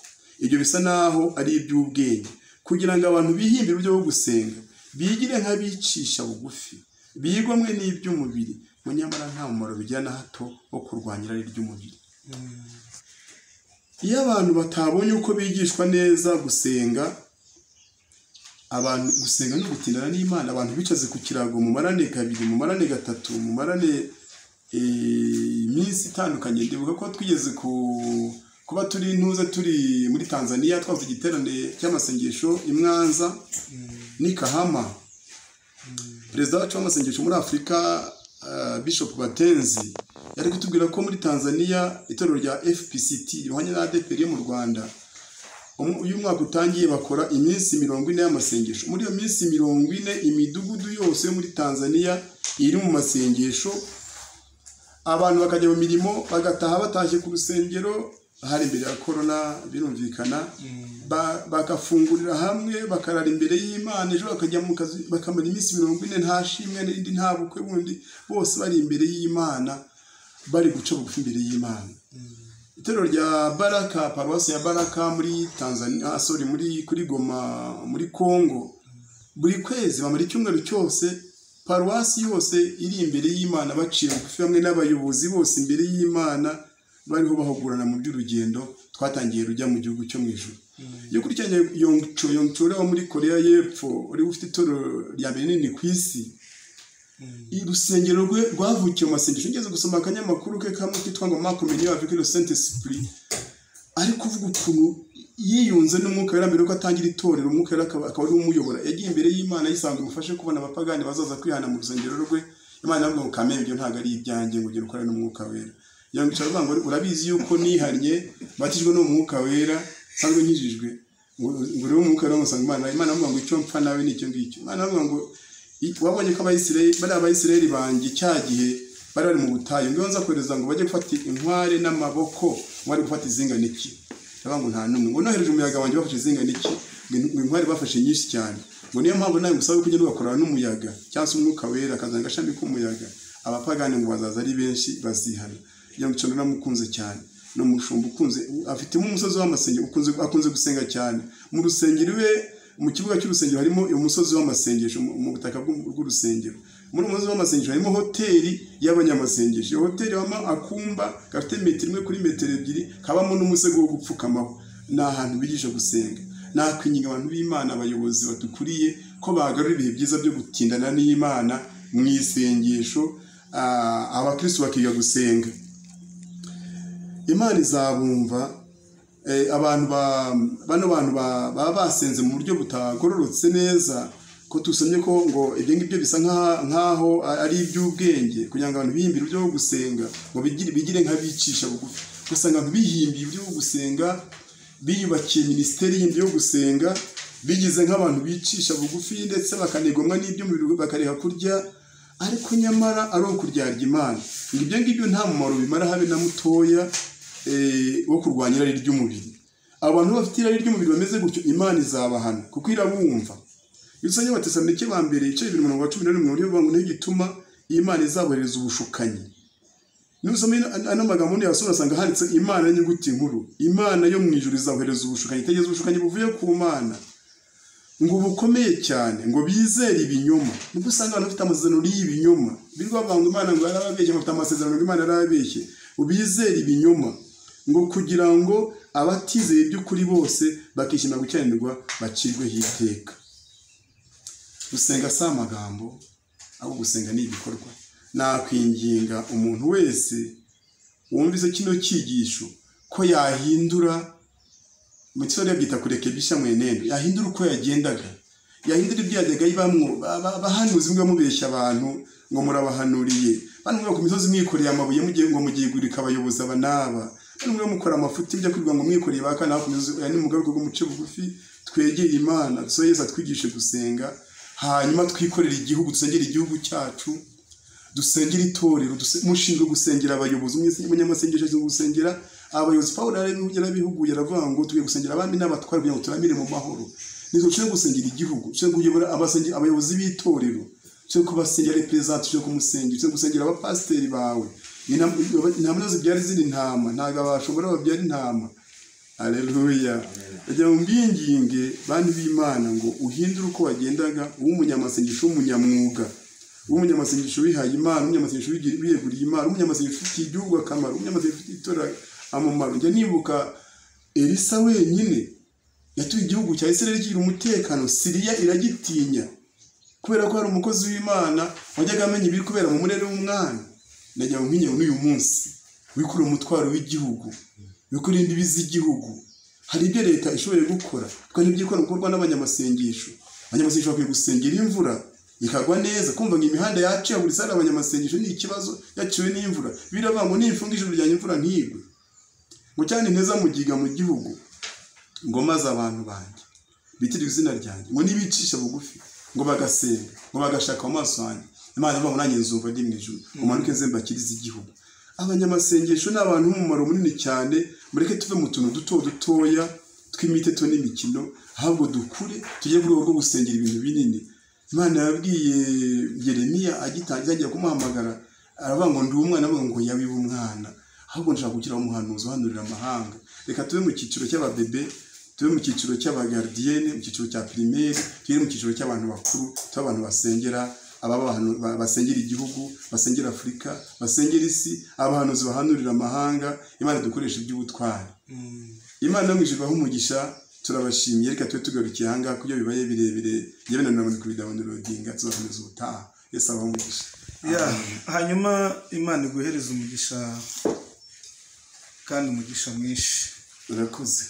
ibyo bisa naho ari iby'ubwenge, kugira ngo abantu bihimbire uburyo bwo gusenga, bigire nk'abicisha bugufi, bigomwe n'iby'umubiri, mu nyamara nta mumaro bigira na hato wo kurwanya irari ry'umubiri. Iyo abantu batabonye uko bigishwa neza gusenga, abantu gusenga no gutindana n'Imana, abantu bicaze ku kirago mu marane 2, mu marane 3, mu marane iminsi itandukanye. Ndibuka ko twigeze kuba turi muri Tanzania, twavuze igiterane cy'amasengesho imwanza ni Kahama. Perezida wacu w'amasengesho muri Afrika Bishop Batenzi yari kutubwira ko muri Tanzania itorero rya FPCT rihwanye na ADPR yo mu Rwanda, uyu mwaka utangiye bakora iminsi 40 y'amasengesho. Muri iyo minsi 40 imidugudu yose yo muri Tanzania iri mu masengesho, abantu bakajya mu mirimo bagataha batashye ku rusengero. Hari imbere ya corona birumvikana, bakafungurira hamwe, bakarara imbere y'Imana, ejo bakajya mu kazi bakamara iminsi 40 nta shimwe n'indi nta bukwe bundi, bose bari imbere y'Imana, bari guca bugufi imbere y'Imana. Itorero rya Baraka, paruwasi ya Baraka muri Tanzania, kuri Goma muri Congo, buri kwezi bamara icyumweru cyose paruwasi yose iri imbere y'Imana, baciye bugufi hamwe n'abayobozi bose imbere y'Imana, bariho bahugurana mu by'urugendo twatangiye rujya mu gihugu cyo mu ijuru. Iyo kurikiranye Yongcho wo muri Korea y'Epfo, uri ufite itorero rya mbere nini ku isi, urusengero rwe rwavukiye mu masengesho. Ngeze gusoma akanyamakuru ke kamwe kitwa ngo Makomeni avec le Saint-Esprit, ari kuvuga ukuntu yiyunze n'umwuka wera mbere ko atangira itorero, umwuka wera akaba ari umuyobora. Yagiye imbere y'Imana yisanga umufashe kubona abapagani bazaza kwihana mu rusengero rwe. Imana yavuga ngo kamere ibyo ntago ari ibyanjye, ngo ugere ukora n'umwuka wera. Yongera avuga ngo urabizi yuko nihanye batijwe no mwuka wera, sanzwe nkijijwe, ngo rero umwuka wera musanga Imana avuga ngo icyo mpfa nawe nicyo ngicyo. Imana avuga ngo wabonye ko abayisirayeli banjye cyagihe bari mu butayu, ngo nza kwereza ngo bajye gufata inkware n'amaboko, bari gufata izingana iki. Avuga ngo nta numwe, ngo nohereje umuyaga wanjye bafashe izingana iki, ngo inkware bafashe nyinshi cyane, ngo niyo mpamvu nawe ngusaba ko ugenda ugakorana n'umuyaga cyangwa se umwuka wera akazana agashami k'umuyaga, abapagani ngo bazaza ari benshi bazihana. Yongcho namukunze cyane, no mushumba ukunze, afitemo umusozi w'amasengero, akunze gusenga cyane. Mu rusengero iwe, mu kibuga cy'urusengero harimo umusozi w'amasengesho mu butaka bw'urusengero. muri umuzi w'amasengesho harimo hoteli y'abanyamasengesho. Iyo hoteli habamo akumba gafite metero 1 kuri metero 2, kabamo n'umusego wo gupfukamaho. Ni ahantu bigisha gusenga. Nakwinginga abantu b'Imana, abayobozi badukuriye, ko bagarura ibihe byiza byo gutindana n'Imana mu isengesho, abakristo bakiga gusenga. Imana izabumva. Abantu baba basenze mu buryo butagororotse neza, ko tusomye ko ngo ibyo ngibyo bisa nkaho ari iby'ubwenge, kugira ngo abantu bihimbire uburyo bwo gusenga, ngo bigire nk'abicisha bugufi. Usanga abantu bihimbiye uburyo bwo gusenga, biyubakiye minisiteri yindi yo gusenga, bigize nk'abantu bicisha bugufi, ndetse bakanegomwa n'iby'umubiri bakareka kurya, ariko nyamara ari ukuryarya Imana. Ibyo ngibyo nta mumaro bimara habe na mutoya wo kurwanya irari ry'umubiri. Abantu bafite irari ry'umubiri bameze gutyo, Imana izabahana kuko irabumva. Yusanye Abatesalonike ba mbere 2:11 niyo gituma Imana izabohereza ubushukanyi. Nusome ano magambo ni yasura sanga handitse Imana n'inyuguti nkuru. Imana yo mu ijuru izabohereza ubushukanyi. Itegeza ubushukanyi buvuye ku Mana, ngo bukomeye cyane, ngo bizere ibinyoma. Nubwo usanga abantu bafite amasezerano y'ibinyoma, birwa banga Imana ngo yarababeshye, bafite amasezerano ngo Imana yarababeshye, ubizere ibinyoma, ngo kugira ngo abatizeye by'ukuri bose bakishima gukiranirwa bacirweho iteka. Gusenga si amagambo, ahubwo gusenga ni ibikorwa. Nakwinginga umuntu wese wumvise kino cyigisho ko yahindura, mu Kiswahili byita kurekebisha mwenendo, yahindura uko yagendaga, yahindura ibyo yajyaga yibamwo. Bahanuzi mbwa mubeshya abantu ngo murabahanuriye, bantu ku misozi mwikoreye amabuye mugiye gurika abayobozi abanaba, bantu mukora amafuti byo kwirwa ngo mwikoreye bakana ku misozi. Yani mugaruko rwo muce bugufi, twegeye Imana, so Yesu atwigishe gusenga, hanyuma twikorera igihugu, dusengera igihugu cyacu, dusengera itorero, mushinzwe gusengera abayobozi, umunyamasengesho zo gusengera abayobozi. Paulo yarabihugu yaravuga ngo tugiye gusengera abami n'abatware kugira ngo turamire mu mahoro. Nizo cyo gusengera igihugu, cyo kuyobora abayobozi b'itorero, cyo kubasengera represent, cyo kumusengera, cyo gusengera abapasteri bawe. Intama zibyara izindi ntama, ntago abashobora babyara intama. Haleluya. Ejya umbinginge bantu b'Imana ngo uhindure uko wagendaga, umunyamasengesho w'umunyamwuga, umunyamasengesho wihaye Imana, umunyamasengesho wiyeguriye Imana, umunyamasengesho ufitiye igihugu akamaro, umunyamasengesho ufitiye itorero amamaro. Njya nibuka Elisa wenyine yatuye igihugu cya Israel kigira umutekano, Siriya iragitinya, kubera ko hari umukozi w'Imana wajyaga amenya ibiri kubera mu murere w'umwana. Najya nkinye n'uyu munsi wikura umutwaro w'igihugu, wikura imbibi z'igihugu. Hari ibyo leta ishoboye gukora, kandi ibyikora gukorwa n'abanyamasengesho. Abanyamasengesho bakwiye gusengera imvura ikagwa neza, kumva ngo imihanda yaciye buri sara. Abanyamasengesho ni ikibazo, yaciwe n'imvura. Biravuga ngo nifunga ijuru rya imvura ntigwe, ngo cyane nteza mugiga mu gihugu, ngo maze abantu banjye bitira izina ryanjye, ngo nibicisha bugufi, ngo bagasenga, ngo bagashaka amaso yanjye, Imana ivuga ngo nanjye nzumva ndi mu ijuru, umanuke nze mbakirize igihugu. Abanyamasengesho ni abantu b'umumaro munini cyane. Mureke tuve mu tuntu dutoya tw'imiteto n'imikino, ahubwo dukure tujye ku rwego rwo gusengera ibintu binini. Imana yabwiye Yeremiya agitangira kumuhamagara, aravuga ngo ndi umwana, avuga ngo yabiba umwana, ahubwo nshaka kugira umuhanuzi uhanurira amahanga. Reka tuve mu cyiciro cy'ababebe, tuve mu cyiciro cy'abagardienne, mu cyiciro cya primaire, tuve mu cyiciro cy'abantu bakuru, tuve abantu basengera basengera igihugu, basengera Afurika, basengera isi, abahanuzi bahanurira amahanga. Imana dukoresha iby'ubutwari. Imana mwishyirwaho umugisha, turabashimiye. Reka tuve tugarukiye ahangaha kuko bibaye birebire, yewe na none kuri downloadinga tuzakomeza ubutaha. Yesu abaho umugisha. Hanyuma Imana iguhereza umugisha, kandi umugisha mwinshi. Urakoze.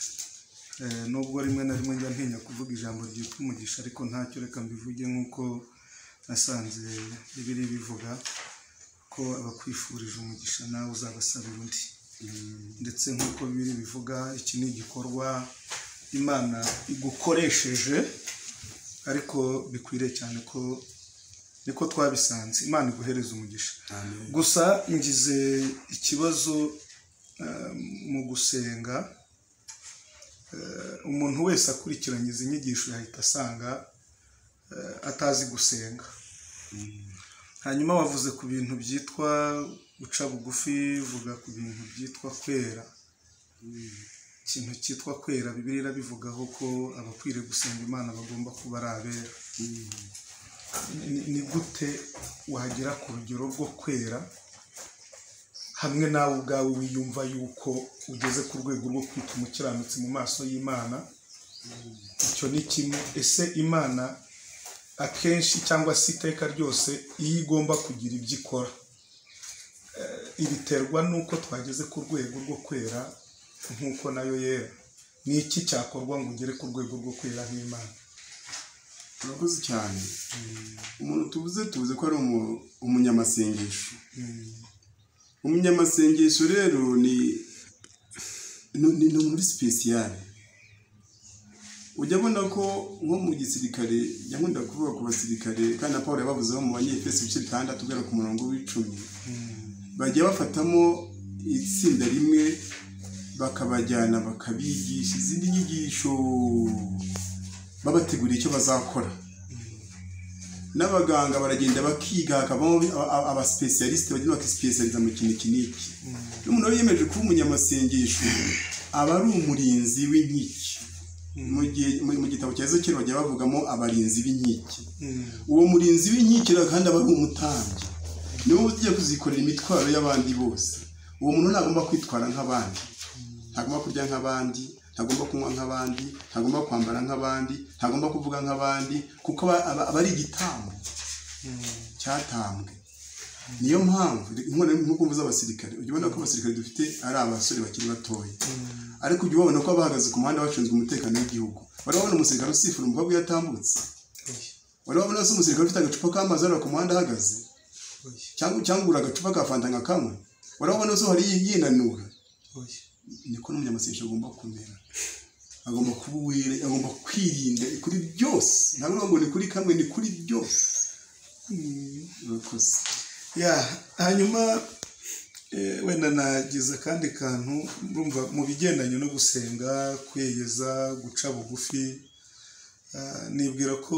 Nubwo rimwe na rimwe njya ntinya kuvuga ijambo ryitwa umugisha, ariko ntacyo, reka mbivuge nk'uko nasanze Bibiliya bivuga ko abakwifurije umugisha nawe uzabasabira undi. Ndetse nk'uko Bibiliya bivuga, iki ni igikorwa Imana igukoresheje, ariko bikwiriye cyane ko niko twabisanze. Imana iguhereza umugisha. Gusa ngize ikibazo mu gusenga. Umuntu wese akurikiranye izi nyigisho yahita asanga atazi gusenga. Hanyuma wavuze ku bintu byitwa guca bugufi, vuga ku bintu byitwa kwera. Ikintu cyitwa kwera Bibiliya bivugaho ko abakwiriye gusenga Imana bagomba kuba ari abera. ni gute wagera ku rugero rwo kwera hamwe nawe ubwawe wiyumva yuko ugeze ku rwego rwo kwita umukiranutsi mu maso y'Imana? Icyo ni kimwe. Ese Imana akenshi cyangwa se iteka ryose iyo igomba kugira ibyo ikora ibiterwa nuko twageze ku rwego rwo kwera nk'uko nayo yera? Ni iki cyakorwa ngo ugere ku rwego rwo kwera nk'Imana? Urakoze cyane. Umuntu tuvuze ko ari umunyamasengesho. Umunyamasengesho rero ni muri special. Ujya abona ko nko mu gisirikare, yakunda kuvuga ku basirikare kandi na Paul yabavuzeho mu Banyefeso 6 tugera ku murongo w'10, bajya bafatamo itsinda rimwe bakabajyana bakabigisha izindi nyigisho, babategura icyo bazakora. N'abaganga baragenda bakiga, hakabamo abaspecialiste bagenda bakispecializa mu kintu kiniki. N'umuntu wiyemeje kuba umunyamasengesho aba ari umurinzi w'inkiki. Mu gitabo cya Ezekiel bajya bavugamo abarinzi b'inkiki. Uwo murinzi w'inkiki kandi aba ari umutambyi, niwe ugiye kuzikorera imitwaro y'abandi bose. Uwo muntu ntagomba kwitwara nk'abandi, ntagomba kurya nk'abandi, ntagomba kunywa nk'abandi, ntagomba kwambara nk'abandi, ntagomba kuvuga nk'abandi, kuko aba ari igitambo cyatambwe. Niyo mpamvu nk'uko mvuze abasirikare, ujya ubona ko abasirikare dufite ari abasore bakiri batoya, ariko ujya ubona ko bahagaze ku muhanda bashinzwe umutekano w'igihugu. Barabona umusirikare usifura umukobwa yatambutse, barabona se umusirikare ufite agacupa k'amazi ari ku muhanda ahagaze, cyangwa agacupa ka fanta nka kamwe, barabona se hari yinanura. Niko n'umunyamasengesho agomba kumera, agomba kuba uwera, agomba kwirinda kuri byose. Ntabwo ngo ni kuri kamwe, ni kuri byose. Urakoze. Hanyuma wenda nagize kandi kantu, urumva mu bigendanye no gusenga, kwiyeza, guca bugufi, nibwira ko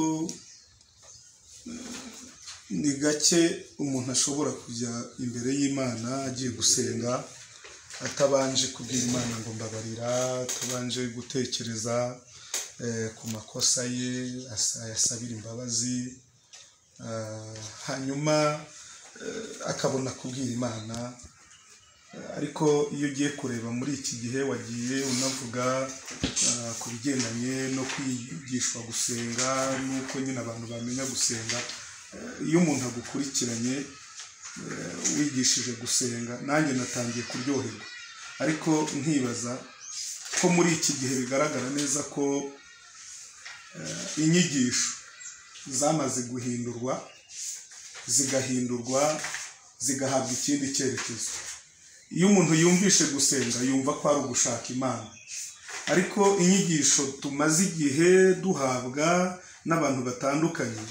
ni gake umuntu ashobora kujya imbere y'Imana agiye gusenga atabanje kubwira Imana ngo mbabarira, atabanje gutekereza ku makosa ye, ayasabira imbabazi, hanyuma akabona kubwira Imana. Ariko iyo ugiye kureba muri iki gihe, wagiye unavuga ku bigendanye no kwigishwa gusenga, nuko nyine abantu bamenya gusenga. Iyo umuntu agukurikiranye wigishije gusenga, nanjye natangiye kuryoherwa, ariko nkibaza ko muri iki gihe bigaragara neza ko inyigisho zamaze guhindurwa, zigahabwa ikindi cyerekezo. Iyo umuntu yumvishe gusenga yumva ko ari ugushaka Imana, ariko inyigisho tumaze igihe duhabwa n'abantu batandukanye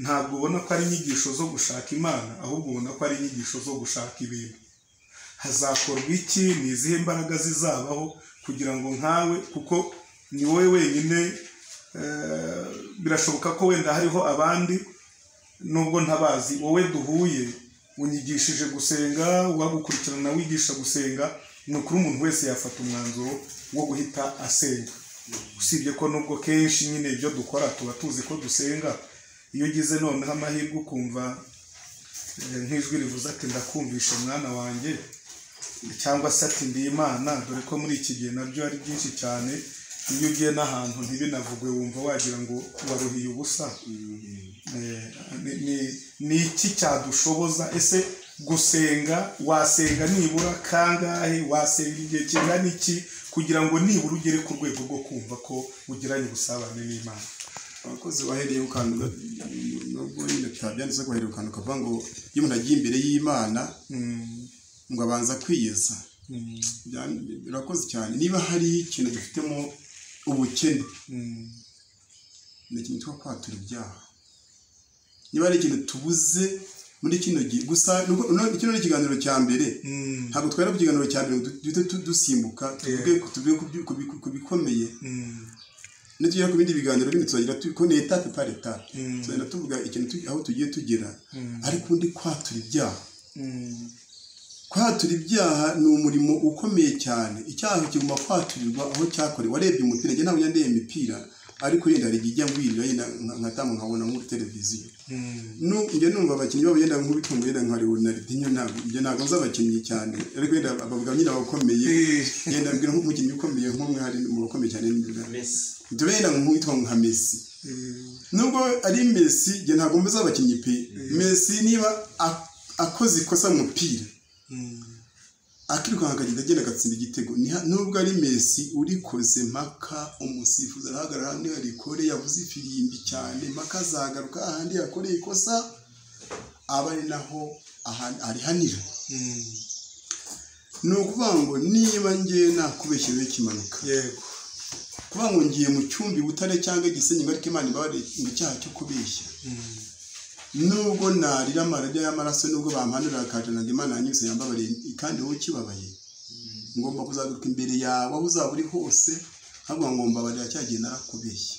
ntabwo ubona ko ari inyigisho zo gushaka Imana, ahubwo ubona ko ari inyigisho zo gushaka ibintu. Hazakorwa iki? Ni izihe mbaraga zizabaho kugira ngo nkawe, kuko ni wowe wenyine, birashoboka ko wenda hariho abandi nubwo ntabazi, wowe duhuye unyigishije gusenga, wagukurikirana wigisha gusenga, ni ukuri umuntu wese yafata umwanzuro wo guhita asenga. Usibye ko nubwo kenshi nyine ibyo dukora tuba tuzi ko dusenga, iyo ugize noneho amahirwe ukumva nk'ijwi rivuze ati ndakumvisha mwana wanjye, cyangwa se ati ndi Imana, dore ko muri iki gihe nabyo ari byinshi cyane. Iyo ugiye n'ahantu ntibinavugwe wumva wagira ngo waruhiye ubusa. Ni iki cyadushoboza? Ese gusenga, wasenga nibura kangahe? Wasenga igihe kingana iki kugira ngo nibura ugere ku rwego rwo kumva ko ugiranye ubusabane n'Imana? Abakozi bahereye ukantu nubwo nyine tutabyanditse ko bahereye ukantu kavuga ngo iyo umuntu agiye imbere y'Imana ngo abanza kwiyeza. Birakoze cyane. Niba hari ikintu dufitemo ubukene, ni ikintu cyo kwatura ibyaha. Niba hari ikintu tubuze muri kino gihe, gusa kino ni ikiganiro cya mbere, ntabwo twari ku kiganiro cya mbere duhite dusimbuka tuvuge ku bikomeye. Nitugera ku bindi biganiro bindi tuzagira ko ni etape par etape, tuzagenda tuvuga ikintu aho tugiye tugera. Ariko undi kwatura ibyaha, kwatura ibyaha ni umurimo ukomeye cyane. Icyaha kigomba kwaturirwa aho cyakorewe. Warebye umupira, njye ntabwo nyandeye imipira, ariko yenda hari igihe ngwirira yenda nkatamu nkabona muri televiziyo njye numva abakinnyi babo yenda nk'ubitungo yenda nka Ronaldinho ntabwo nzi abakinnyi cyane ariko yenda abavuga nyine abakomeye yenda mbwira nk'umukinnyi ukomeye nk'umwe hari mu bakomeye cyane ni Messi ibyo yenda nk'uwitwa nka Messi nubwo ari Messi njye ntabwo mbuze abakinnyi pe Messi niba akoze ikosa mu mupira akirukanka akagenda agenda agatsinda igitego nubwo ari Messi urikoze mpaka umusifuzi arahagarara handi arikore yavuze ifirimbi cyane mpaka azagaruka ahandi yakoreye ikosa aba ari naho arihanira ni ukuvuga ngo niba ngiye nakubeshyeho ikimanuka yego kuvuga ngo ngiye mu cyumbi Butare cyangwa Gisenyi ngo ariko Imana ibabarire ngo icyaha cyo kubeshya nubwo narira amarabya y'amaraso nubwo bampanura akajana ngo Imana yanyuze yambabariye kandi wowe kibabaye ngomba kuzagaruka imbere yawe aho uzaba uri hose ntabwo ngomba barira cyagiye narakubeshya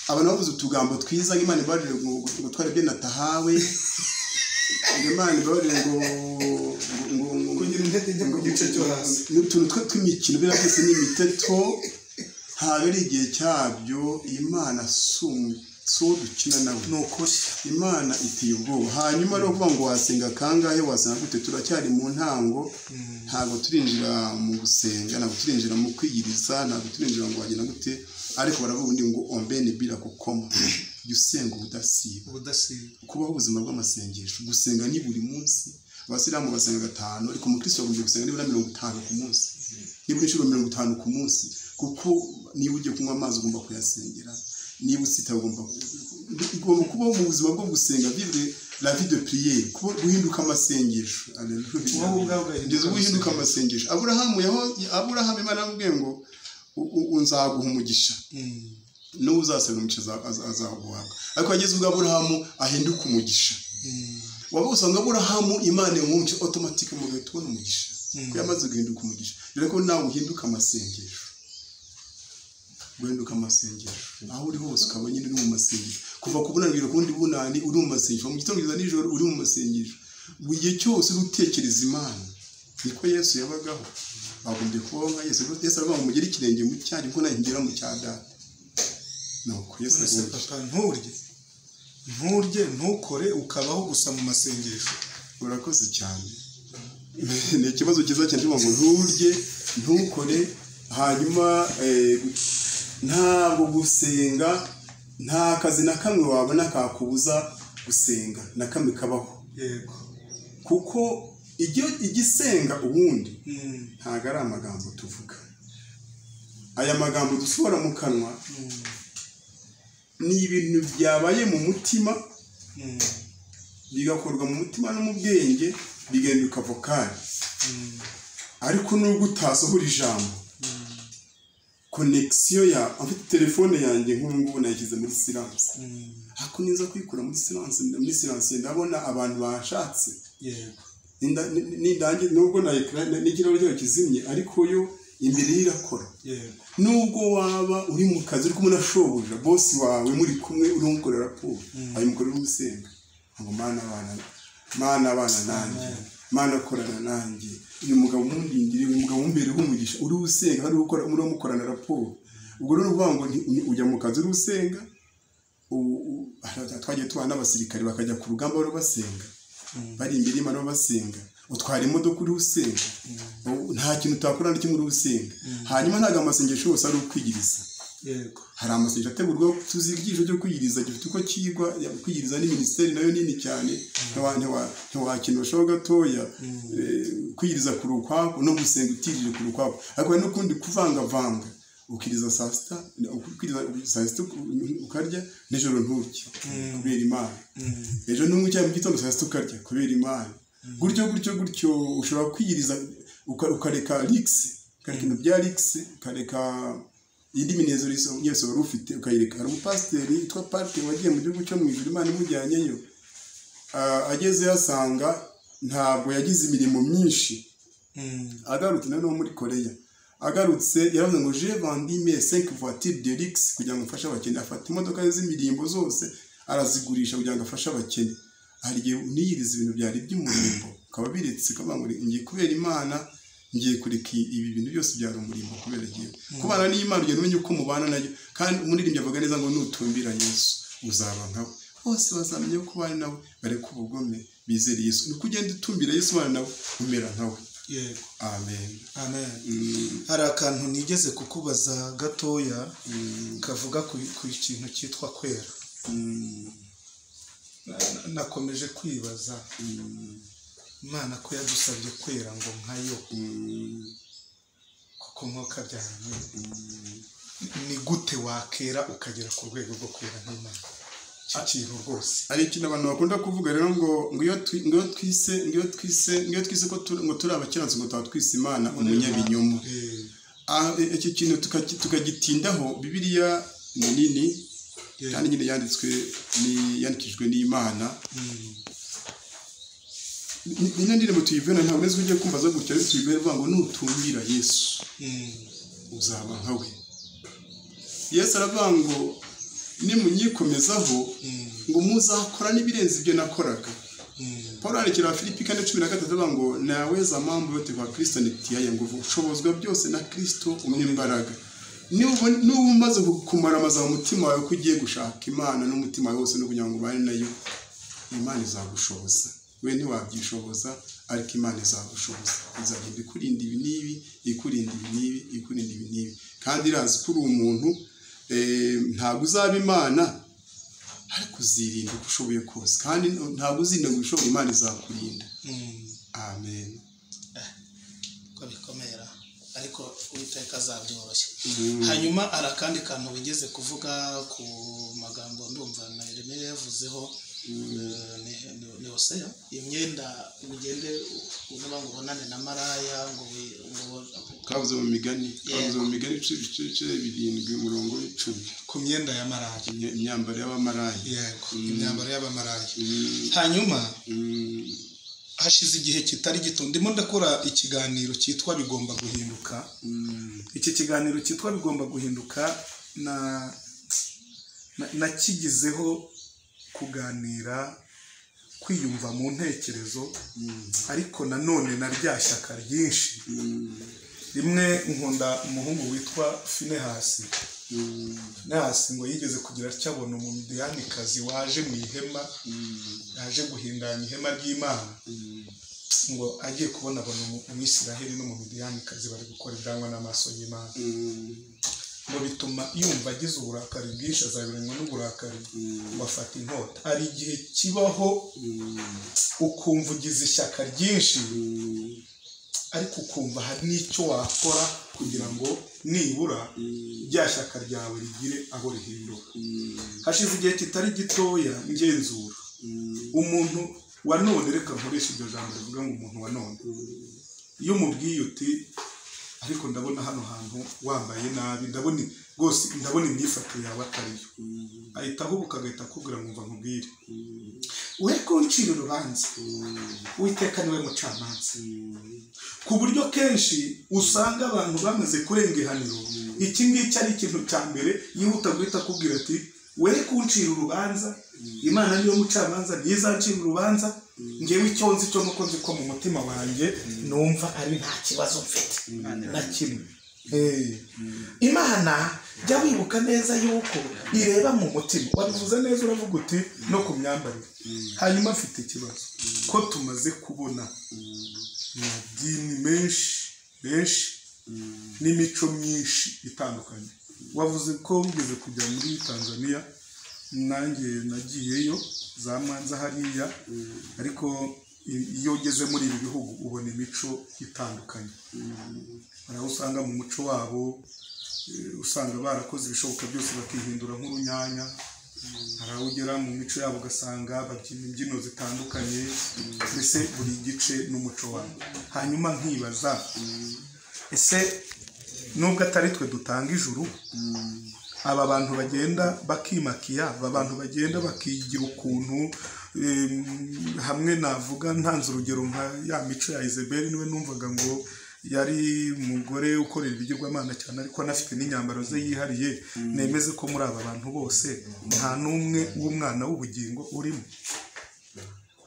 abantu bavuze utugambo twiza Imana ibabarire ngo twarebye natahawe Imana ibabarire ngo kugira intete njye ku gice cyo hasi n'utuntu tw'imikino bira byose ni imiteto ntabwo ari igihe cyabyo Imana so dukina nawe nukuri Imana iteye ubwoba hanyuma no kuvuga ngo wasenga kangahe wasenga gute turacyari mu ntango ntabwo turinjira mu gusenga ntabwo turinjira mu kwiyiriza ntabwo turinjira ngo wagenda gute ariko baravuga undi ngo ombene bila kukoma yusenga ubudasiba kubaho ubuzima bw'amasengesho gusenga ni buri munsi abasilamu basenga 5 ariko umukristo agomba gusenga nibura 50 ku munsi nibura inshuro 50 ku munsi kuko niba ugiye kunywa amazi ugomba kuyasengera niba usita ugomba kuba mu buzima bwo gusenga vivre la vie de prière kuba guhinduka amasengesho alleluia guhinduka amasengesho Aburahamu Imana amubwiye ngo unzaguha umugisha no uzasaba umugisha azaguhabwa ariko ageze ubwo Aburahamu ahinduka umugisha waba usanga Aburahamu Imana yumuje automatique mu gihe tubona umugisha ko yamaze guhinduka umugisha rero ko nawe uhinduka amasengesho guhinduka amasengesho aho uri hose ukaba nyine uri mu masengesho kuva ku bunaniro kundi bunani uri mu masengesho mu gitondo nijoro uri mu masengesho buri gihe cyose utekereza Imana niko Yesu yabagaho bagombye kubaho nka Yesu aravuga ngo mugire ikirenge mu cyanjye ko nahingera mu cya data nuko Yesu nturye ntukore ukabaho gusa mu masengesho urakoze cyane ni ikibazo cyiza cyane ngo nturye ntukore hanyuma ntabwo gusenga nta kazi na kamwe wabona kakubuza gusenga na kamwe kabaho yego kuko igisenga ubundi ntago ari amagambo tuvuga aya magambo dusohora mu kanwa ni ibintu byabaye mu mutima bigakorwa mu mutima no mu bwenge bigahinduka vokali ariko nubwo utasohora ijambo connexion ya afite telefone yanjye nk'ubu nayishyize muri silence hako niza kwikura muri silence ndabona abantu bashatse yego nindange nubwo na ecran n'ikirahure cyo kizimye ariko yo imbere irakora nubwo waba uri mu kazi uri kumwe na shobuja boss wawe muri kumwe urumukora raporo ayo mukora urusenga ngo mana abana nanjye mana korana nanjye uyu mugabo mundindire uyu mugabo umbere humugisha uri usenga hari gukora muri mukorana raporo ubwo rero uvuga ngo ujya mu kazi uri usenga twagiye tubana n'abasirikare bakajya ku rugamba bari basenga bari imbere y'Imana basenga utwara imodoka uri usenga nta kintu utakora n'ikimwe uri usenga hanyuma ntago amasengesho yose ari ukwigiriza yego hari amasengesho ategurwa tuzigisho cyo kwigiriza gifite uko kigwa kwigiriza ni ministeri nayo nini cyane ntiwakina ushaho gatoya kwigiriza ku rukwako no gusenga utirije ku rukwako ariko hari n'ukundi kuvangavanga ukiriza saa sita ukarya nijoro nturye kubera Imana ejo n'umucyayi mu gitondo saa sita ukarya kubera Imana gutyo ushobora kwiyiriza ukareka rikisi ukareka ibintu bya rikisi ukareka indi minezero yose wari ufite ukayireka hari umupasiteri witwa Parke wagiye mu gihugu cyo mu ijuru Imana imujyanyeyo ageze yasanga ntabwo yagize imirimo myinshi agarutse no muri Korea agarutse yaravuze ngo je vendime 5 voitures de luxe kugira ngo mfashe abakene afata imodoka z'imirimbo zose arazigurisha kugira ngo afashe abakene hari igihe uniyiriza ibintu byari by'umurimbo ukaba biretse ukavuga ngo ngiye kubera Imana ngiye kureka ibi bintu byose byari umurimo kubera igihe kubana n'Imana ugenda umenya uko mubana nayo kandi umuririmbyi avuga neza ngo nutumbira Yesu uzaba nkawe bose bazamenye ko bari nawe bareka ubugome bizere Yesu ni kugenda utumbira Yesu bana nawe umera nkawe yego amen amen hari akantu nigeze kukubaza gatoya kavuga ku kintu cyitwa kwera nakomeje kwibaza Imana ko yadusabye kwera ngo nkayo kuko nkoka byaranye ni gute wakera ukagera ku rwego rwo kwera nk'Imana kintu rwose ari ikintu abantu bakunda kuvuga rero ngo iyo twise ko ngo turi abakiranutsi ngo tuba twise Imana umunyabinyoma iki kintu tukagitindaho Bibiliya ni nini kandi nyine yandikijwe n'Imana ni ndirimbo tuyivena ntabwo nzi ugiye kumva zo gutya tuyivena vuga ngo nutumbira Yesu uzaba nkawe Yesu aravuga ngo nimunyikomezaho ngo muzakora n'ibirenze ibyo nakoraga Paulo arikira Filipi 4:13 avuga ngo naweza mambo yote kwa Kristo nitiaye nguvu ushobozwa byose na Kristo umwimbaraga n'ubu umaze kumaramaza mu mutima wawe ko ugiye gushaka Imana n'umutima wose no kugira ngo ubane nayo Imana izagushoboza we ntiwabyishoboza ariko Imana izagushoboza izagenda ikurinda ibi n'ibi ikurinda ibi n'ibi ikurinda ibi n'ibi kandi irazi ko uri umuntu ntabwo uzaba Imana ariko uzirinda uko ushoboye kose kandi ntabwo uzirinda ngo ushoboye Imana izakurinda amen ko bikomera ariko Uwiteka azabyoroshya hanyuma arakandi kantu bigeze kuvuga ku magambo ndumva na Yeremiya yavuzeho ni Hosea imyenda ugende uvuga ngo ubonane na maraya ngo kavuze mu migani 7:10 ku myenda ya maraya imyambaro y'abamaraya yego imyambaro y'abamaraya hanyuma hashize igihe kitari gito ndimo ndakora ikiganiro cyitwa bigomba guhinduka iki kiganiro cyitwa bigomba guhinduka nakigizeho kuganira kwiyumva mu ntekerezo ariko nanone na rya shyaka ryinshi rimwe nkunda umuhungu witwa Finehasi ngo yigeze kugira cyabona umumidiyanikazi waje mu ihema yaje guhindanya ihema ry'Imana ngo agiye kubona umwisiraheli n'umumidiyanikazi bari gukora ibyangwa n'amaso y'Imana ngo bituma yumva agize uburakari bwinshi azabiranywa n'uburakari bafata inkota ari igihe kibaho ukumva ugize ishyaka ryinshi ariko ukumva hari n'icyo wakora kugira ngo nibura rya shyaka ryawe rigire aho rihinduka hashize igihe kitari gitoya ngenzura umuntu wa none reka nkoresha iryo jambo rivuga ngo umuntu wa none iyo mubwiye uti ariko ndabona hano hantu wambaye nabi ndabona imyifatire yawe atariyo ahita ahubuka agahita akubwira ngo mva nkubwire we ko ncira urubanza Uwiteka niwe mucamanza ku buryo kenshi usanga abantu bamaze kurenga ihaniro iki ngiki ari ikintu cya mbere yihuta guhita akubwira ati we ko uncira urubanza Imana niyo mucamanza ntizancira urubanza ngewe icyo nzi cyo nuko nzi ko mu mutima wanjye numva ari nta kibazo mfite na kimwe Imana jya wibuka neza yuko ireba mu mutima wabivuze neza uravuga uti no ku myambarire hanyuma mfite ikibazo ko tumaze kubona amadini menshi n'imico myinshi itandukanye wavuze ko ugeze kujya muri Tanzania nanjye nagiyeyo za Mwanza hariya ariko iyo ugeze muri ibi bihugu ubona imico itandukanye aho usanga mu muco wabo usanga barakoze ibishoboka byose bakihindura nk'urunyanya hari aho ugera mu mico yabo ugasanga babyina imbyino zitandukanye mbese buri gice n'umuco wabo hanyuma nkibaza ese nubwo atari twe dutanga ijuru aba bantu bagenda bakimakiya aba bantu bagenda bakigira ukuntu hamwe navuga ntanze urugero nka ya mico ya Izebeli niwe numvaga ngo yari umugore ukorera ibigirwamana cyane ariko anafite n'inyambaro ze yihariye nemeze ko muri aba bantu bose nta n'umwe w'umwana w'ubugingo urimo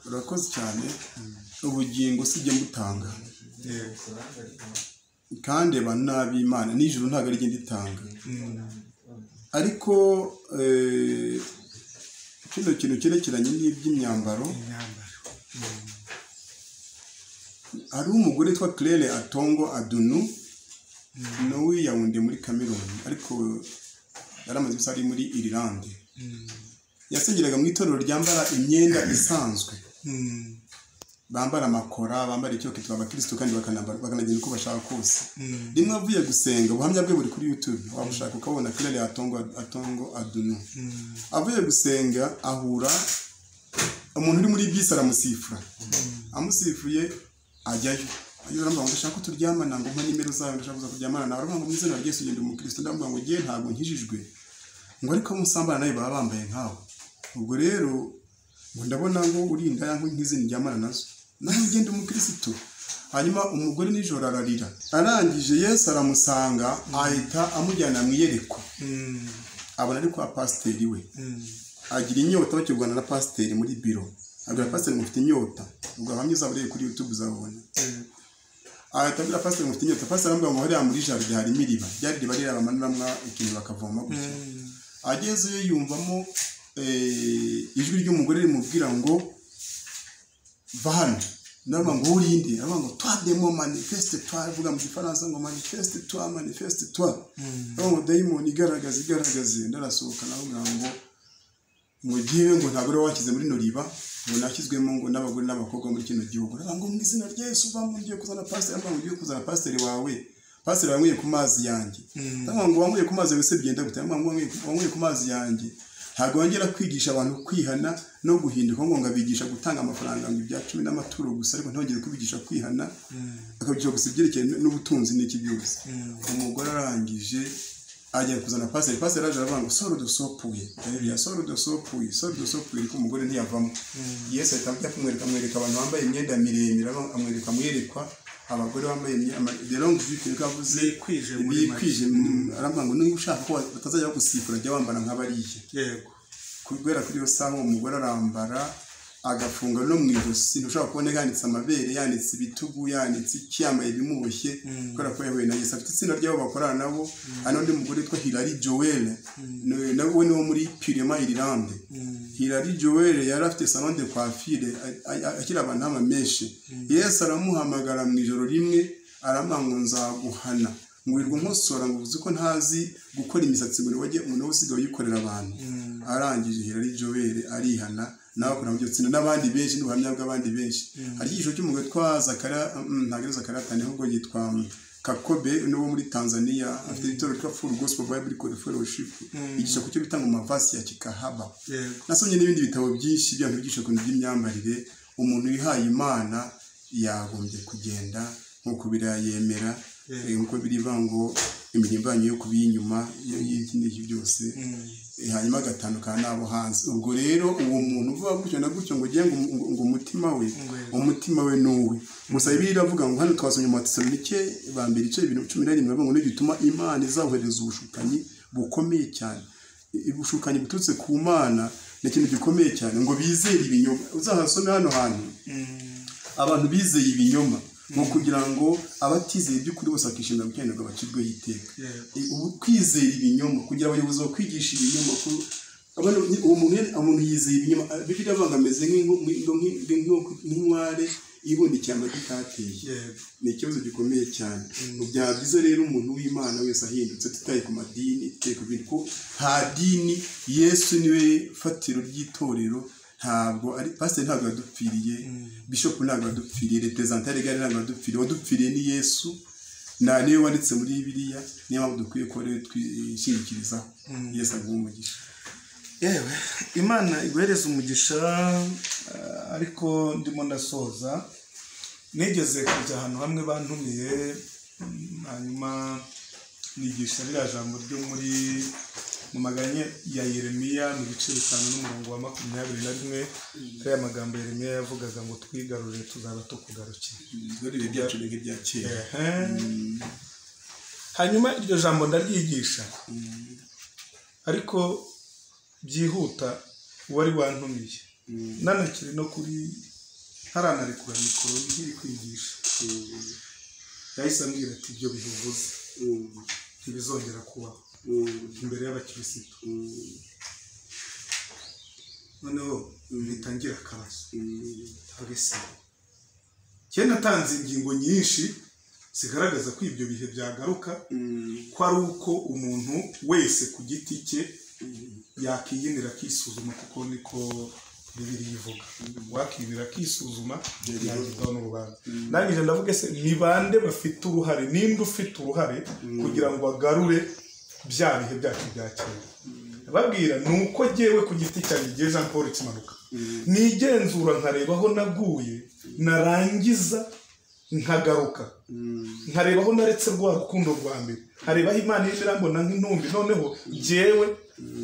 urakoze cyane ubugingo sijye mutanga kandi abantu n'ab'Imana n'ijuru ntabwo ari igenda itanga ariko kino kintu cyerekeranye n'iby'imyambaro hari umugore witwa Claire Atongo Adunu nawe yawundi muri Cameroon ariko yaramaze gusa ari muri Ireland yasengeraga mu itorero ryambara imyenda isanzwe bambara amakora bambara icyo kitwa abakristo kandi bakanagenda uko bashaka kose rimwe avuye gusenga ubuhamya bwe buri kuri YouTube wabushaka ukabona Claire Atongo Adunu avuye gusenga ahura umuntu uri muri bisi aramusifura amusifuye ajyayo aramubwira ngo ndashaka ko turyamana ngo mpa nimero zawe ndashaka kuza kuryamana nawe aravuga ngo mu izina rya Yesu ugende umukristo ndamubwira ngo ngiye ntabwo nkijijwe ngo ariko musambana nawe baba bambaye nkawe ubwo rero ngo ndabona ngo urinda yanko nk'izina ryamana nazo nawe ugende umukristo hanyuma umugore nijoro ararira arangije Yesu aramusanga ahita amujyana mu iyerekwa abona ari kwa pasiteri we agira inyota bakirwana na pasiteri muri biro abwira pasiteri ngo mfite inyota ubwo hamwe uzabure kuri YouTube uzabona ahita abwira pasiteri ngo mfite inyota pasiteri aramubwira ngo hariya muri jardin harimo iriba ryari riba riri abamanuramo ikintu bakavoma gutya agezeyo yumvamo ijwi ry'umugore rimubwira ngo va hano ndavuga ngo urinde aravuga ngo toi démon manifeste toi avuga mu gifaransa ngo manifeste toi aravuga ngo daimon igaragaze ndarasohoka navuga ngo giwe ngo ntabwo rero wakize muri no riba ngo nakizwemo ngo n'abagore n'abakobwa muri kino gihugu aravuga ngo mu izina rya Yesu bamugiye kuzana pastor aravuga ngo ugiye kuzana pastor wawe pastor wanyweye ku mazi yanjye aravuga ngo wanyweye ku mazi wese byenda gute aravuga ngo wanyweye ku mazi yanjye ntabwo wongera kwigisha abantu kwihana no guhinduka ngo ngabigisha gutanga amafaranga ngo ibya 10 n'amaturo gusa ariko ntongere kubigisha kwihana akabigisha gusa ibyerekeye n'ubutunzi n'iki byose umugore arangije ajya kuzana pastor araje aravuga ngo soro de sopuye ya soro de sopuye ko umugore ntiyavamo Yesu ahita kumwereka abantu bambaye imyenda miremire amwereka muyerekwa abagore bambaye de longue jupe kavuze bikwije aravuga ngo niba ushaka ko batazajya gusifura jya wambara nk'abariye yego kubera kuri yo saho umugore arambara agafunga no mu ijosi ntushaka kubona yanditse amabere yanditse ibitugu yanditse icyambaye bimuboshye kubera ko yahuye na Yesu afite itsinda ry'abo bakorana nabo undi mugore witwa Hilary Joel nawe ni wo muri Purement Ireland Hilary Joel yari afite salon de coiffure akira abantu amamenshi Yesu aramuhamagara mu ijoro rimwe aramango nzaguhana ngwirwa nkosora ngo uzi ko ntazi gukora imisatsi ngo waje umuntu usigaye yikorera abantu arangije Hilary Joel arihana nawe kuna byo tsinda nabandi benshi n'ubuhamya bw'abandi benshi hari igisho cy'umugore twazakara ntagereza karatane ahubwo yitwa Kakobe no muri Tanzania afite itorero twa Full Gospel Bible Fellowship igisho kucyo bitanga amavasi ya kikahaba nasomye n'ibindi bitabo byinshi byantu bigisha ku by'imyambarire umuntu yihaye Imana yagombye kugenda nkuko birayemera nkuko biriva ngo imirimbanyo yo kubinyuma y'ikindi byose hanyuma agatandukana nabo hanze ubwo rero uwo muntu uvuga gutyo na gutyo ngo giye ngo umutima we nuwe gusa ibi iravuga ngo hano twasomye mu Tesalonike ba mbere ice 11 bavuga ngo n'igituma Imana izahereza ubushukanyi bukomeye cyane ubushukanyi buturutse ku Mana n'ikintu gikomeye cyane ngo bizere ibinyoma uzahasome hano hantu abantu bizeye ibinyoma ngo kugira ngo abatizeye by'ukuri bose akishimira gukenderwa bakirwe hiteka ubu kwizera ibinyoma kugira abayobozi bakwigisha ibinyoma umuntu yizeye ibinyoma bifite avangameze nk'inkware ibona icyamba gitateye ni ikibazo gikomeye cyane byaba byiza rero umuntu w'Imana wese ahindutse tutaye ku madini tutaye ku bintu ko nta dini Yesu niwe fatiro ry'itorero ntabwo ari pastor ntabwo yadupfiriye bishop ntabwo yadupfiriye representative legal ntabwo yadupfiriye wadupfiriye ni Yesu niwe wanditse muri Bibiliya niyo mpamvu dukwiye ko rero twishingikirizaho Yesu aguha umugisha yewe Imana iguhereza umugisha ariko ndimo ndasoza negeze kujya ahantu hamwe bantumiye hanyuma nigisha rya jambo ryo muri mu maganye ya Yeremiya mu bice 5 n'umurongo wa 21 kaya magambo Yeremiya yavugaga ngo twigarurire tuzaba tukugarukira dore ibyacu bya kera hanyuma iryo jambo ndaryigisha ariko byihuta wari wantumiye nanakiri no kuri haranari kura mikoro nkiri kwigisha yahise ambwira ati ibyo bivuze ntibizongera kubaho imbere y'abakirisitu. noneho bitangira akabazo abese cyane natanze ingingo nyinshi zigaragaza ko ibyo bihe byagaruka, ko ari uko umuntu wese ku giti cye yakiyinira akisuzuma, kuko niko Bibiliya ivuga. Wakiyinira akisuzuma yagirwaho n'urubanza. Nangije ndavuga se ni bande bafite uruhare, ninde ufite uruhare kugira ngo agarure bya bihe byacu bya kera? Babwira nuko jyewe ku giti cyanjye gihe Jean Paul Kimanuka nigenzura nkareba aho naguye, narangiza nkagaruka, nkareba aho naretse rwa rukundo rwa mbere, nkareba aho Imana irambona nk'intumbi, noneho jyewe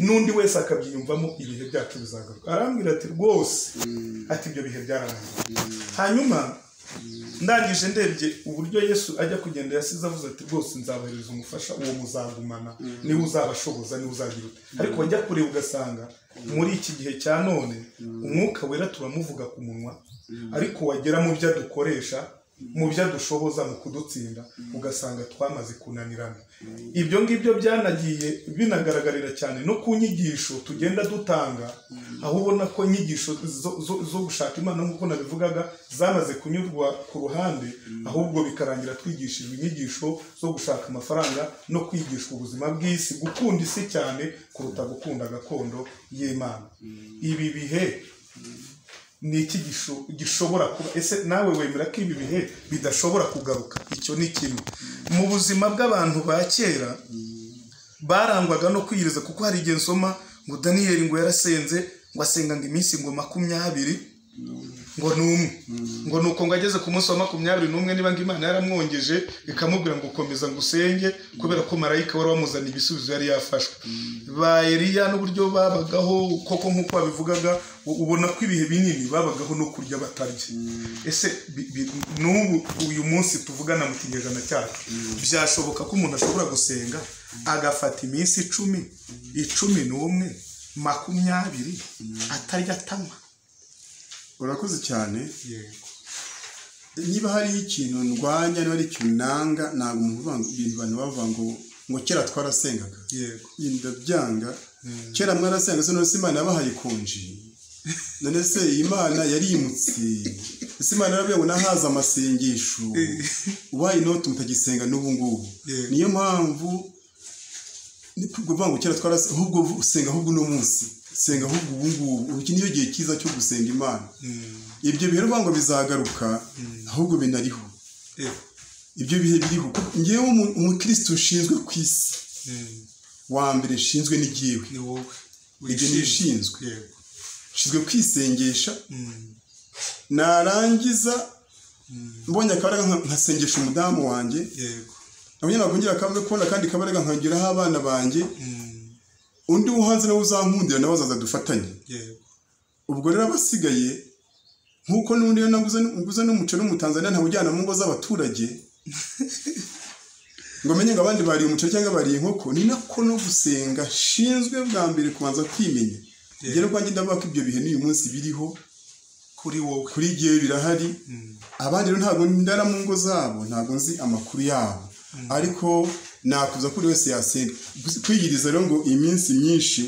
n'undi wese akabyiyumvamo ibihe byacu bizagaruka. Arambwira ati rwose ati ibyo bihe byararangiye. Hanyuma ndangije ndebye uburyo Yesu ajya kugenda yasize avuze ati rwose nzabahereza umufasha, uwo muzagumana, niwe uzabashoboza, niwe uzagira. Ariko wajya kureba ugasanga muri iki gihe cya none umwuka wera turamuvuga ku munwa, ariko wagera mu byo dukoresha, mu byo dushoboza mu kudutsinda, ugasanga twamaze kunanirana. Ibyo ngibyo byanagiye binagaragarira cyane no ku nyigisho tugenda dutanga, aho ubona ko inyigisho zo gushaka Imana nk'uko nabivugaga zamaze kunyurwa ku ruhande, ahubwo bikarangira twigishijwe inyigisho zo gushaka amafaranga no kwigishwa ubuzima bw'isi, gukunda isi cyane kuruta gukunda gakondo y'Imana. Ibi bihe ni iki gishobora kuba? Ese nawe wemera ko ibi bihe bidashobora kugaruka? Icyo ni kimwe. Mu buzima bw'abantu ba kera barangwaga no kwiyiriza, kuko hari igihe nsoma ngo Daniyeli ngo yarasenze ngo asenga ngo iminsi ngo 20 ngo n'umwe, ngo nuko ngo ageze ku munsi wa 21 niba ngo Imana yaramwongeje ikamubwira ngo komeza ngo usenge, kubera ko marayika wari wamuzana ibisubizo yari yafashwe. Ba Eliya n'uburyo babagaho koko nk'uko babivugaga, ubona ko ibihe binini babagaho no kurya batarya. Ese n'ubu uyu munsi tuvugana mu kinyejana cyacu byashoboka ko umuntu ashobora gusenga agafata iminsi 10, 11, 20 atarya atanywa? Urakoze cyane. Niba hari ikintu ndwanya, niba ari ikintu nanga, ntabwo muvanga ibintu abantu bavuga ngo kera twarasengaga. Yego. Ndabyanga. Kera mwarasenga se none Imana yabahaye konji. None se Imana yarimutse. Ese Imana yarabwiye ngo nahaza amasengesho. Ubaye no tutagisenga n'ubu ngubu. Niyo mpamvu ni kuvuga ngo kera twarasenga, ahubwo usenga ahubwo no munsi. Senga ahubwo ubu ngubu iki niyo gihe cyiza cyo gusenga Imana. Ibyo bihe ngo bizagaruka, ahubwo binariho. Ibyo bihe biriho. Ngewe umukristo ushinzwe ku isi wa mbere nshinzwe n'igiwe, ni wowe ibyo nishinzwe. Nshinzwe kwisengesha, narangiza mbonye akabaraga nkasengesha umudamu wanjye. Abanye nakongera akamwe kubona kandi kabaraga nkagiraho abana banjye. Undi uhanze nawe uzankundira nawe azaza dufatanye. Ubwo rero abasigaye nkuko n'undi naguze n'umuceri mu Tanzania nta ujyana mu ngo z'abaturage ngo menye ngo abandi bari umuceri cyangwa bari inkoko, ni nako no gusenga shinzwe bwa mbere kubanza kwimenya. Rero kwanjye ndavuga ko ibyo bihe n'uyu munsi biriho kuri wowe, kuri gihe birahari. Abandi rero ntabwo ndara mu ngo zabo, ntabwo nzi amakuru yabo, ariko nakuza kuri wese yasenga. Kwiyiriza rero ngo iminsi myinshi,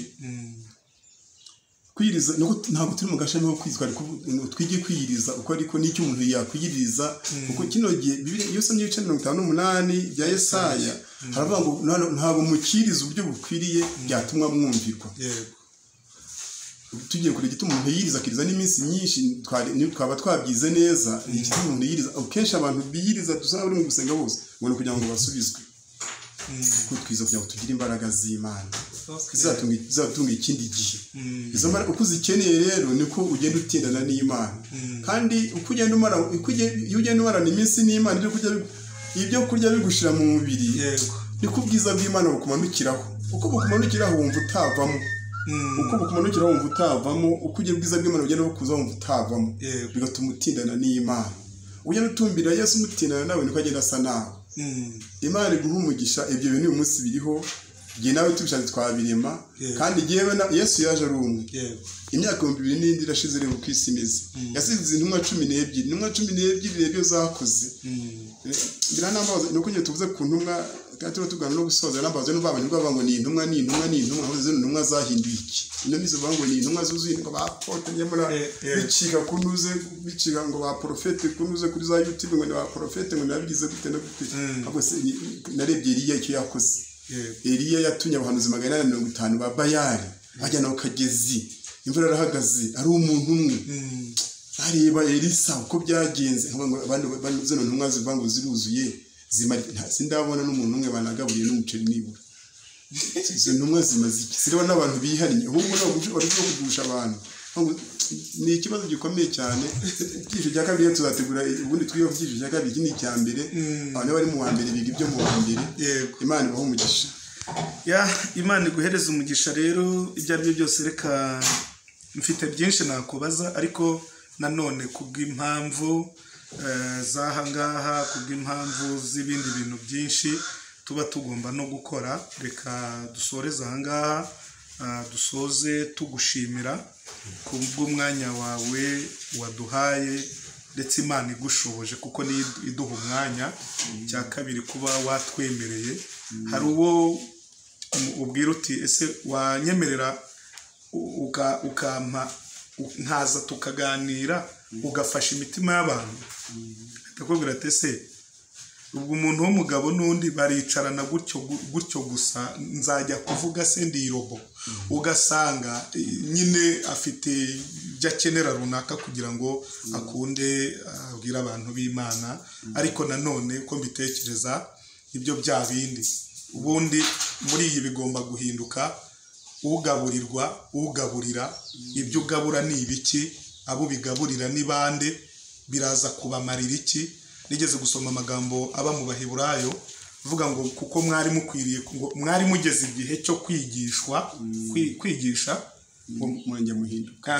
kwiyiriza ntabwo turi mu gashami ko kwizwa, ariko twige kwiyiriza uko ariko n'icyo umuntu yakwiyiriza. Kuko kino gihe Bibiliya iyo usomye ibice 58 bya Yesaya haravuga ngo ntabwo mukiriza uburyo bukwiriye byatumwa mwumvirwa. Tugiye kuri gituma umuntu yiriza akiriza n'iminsi myinshi, twaba twabyize neza. Igituma umuntu yiriza, akenshi abantu biyiriza dusana bari mu gusenga bose ngo kugira ngo basubizwe, kuko twiza kugira ngo tugire imbaraga z'Imana zizatunga ikindi gihe. Izo mbaraga uko uzikeneye rero niko ugenda utindana n'Imana. Kandi uko ugenda umarana iminsi n'Imana, ibyo kurya bigushira mu mubiri, niko ubwiza bw'Imana bukumanukiraho. Uko bukumanukiraho wumva utavamo, uko bukumanukiraho wumva utavamo, uko ugira ubwiza bw'Imana ugenda bukuza wumva utavamo, bigatuma utindana n'Imana. Ugenda utumbira Yesu umutindana nawe niko agenda asa nawe. Imana iguha umugisha. Ibyo bintu uyu munsi biriho, igihe nawe tubishatse twabirema kandi yewe na Yesu yaje ari umwe imyaka 2000 irashize rero ku isi imeze yasize intumwa 12 intumwa 12 rebyo zakoze biranambaza nuko ngiye tuvuze ku ntumwa kandi tugana no gusoza nambaza no babantu ngo ni intumwa aho izo ntumwa zahinduye iki ino nizo bango ni intumwa zuzuye ngo bapote nyamara bicika kunuze bicika ngo ba profete kunuze kuri za YouTube ngo ni ba profete ngo nabigize gute no gute ahubwo se narebye Eliya icyo yakoze Eliya yatunye abahanuzi 150 ba Bayali bajyana ku kagezi imvura yarahagaze ari umuntu umwe areba Elisa uko byagenze abantu zino ntumwa zivango ziruzuye zimari sindabona n'umuntu umwe banagaburiye n'umuceri nibura izo ntumwa zimaze siriho n'abantu bihariye ahubwo no kugusha abantu ni ikibazo gikomeye cyane cy'icyo cya kabiri tuzategura ubundi twiyo cy'icyo cya kabiri kindi cya mbere abantu bari mu wa mbere biga ibyo mu wa mbere Imana ibaho umugisha Imana iguhereza umugisha rero ibyo ari byo byose reka mfite byinshi nakubaza ariko nanone kubw'impamvu zahangaha kubw'impamvu z'ibindi bintu byinshi tuba tugomba no gukora reka dusoreze ahangaha dusoze tugushimira kubw'umwanya wawe waduhaye ndetse Imana igushoboje kuko ni iduha umwanya cya kabiri kuba watwemereye hari uwo ubwira uti ese wanyemerera ukampa nkaza tukaganira ugafasha imitima y'abantu ndakubwira ati ese ubwo umuntu w'umugabo n'undi baricarana gutyo gusa nzajya kuvuga se ndi robo ugasanga nyine afite ibyo akenera runaka kugira ngo akunde abwira abantu b'Imana ariko nanone uko mbitekereza ibyo bya bindi ubundi muri iyi bigomba guhinduka ugaburirwa ugaburira ibyo ugabura ni ibiki abo bigaburira ni bande biraza kubamarira iki nigeze gusoma amagambo aba mu Baheburayo vuga ngo kuko mwari mukwiriye mwari mugeze igihe cyo kwigisha mwanje muhinduka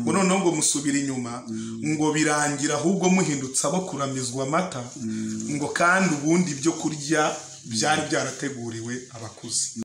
ngo noneho ngo musubira inyuma ngo birangira ahubwo muhindutse abo kuramizwa amata ngo kandi ubundi byo kurya byari byarateguriwe abakuzi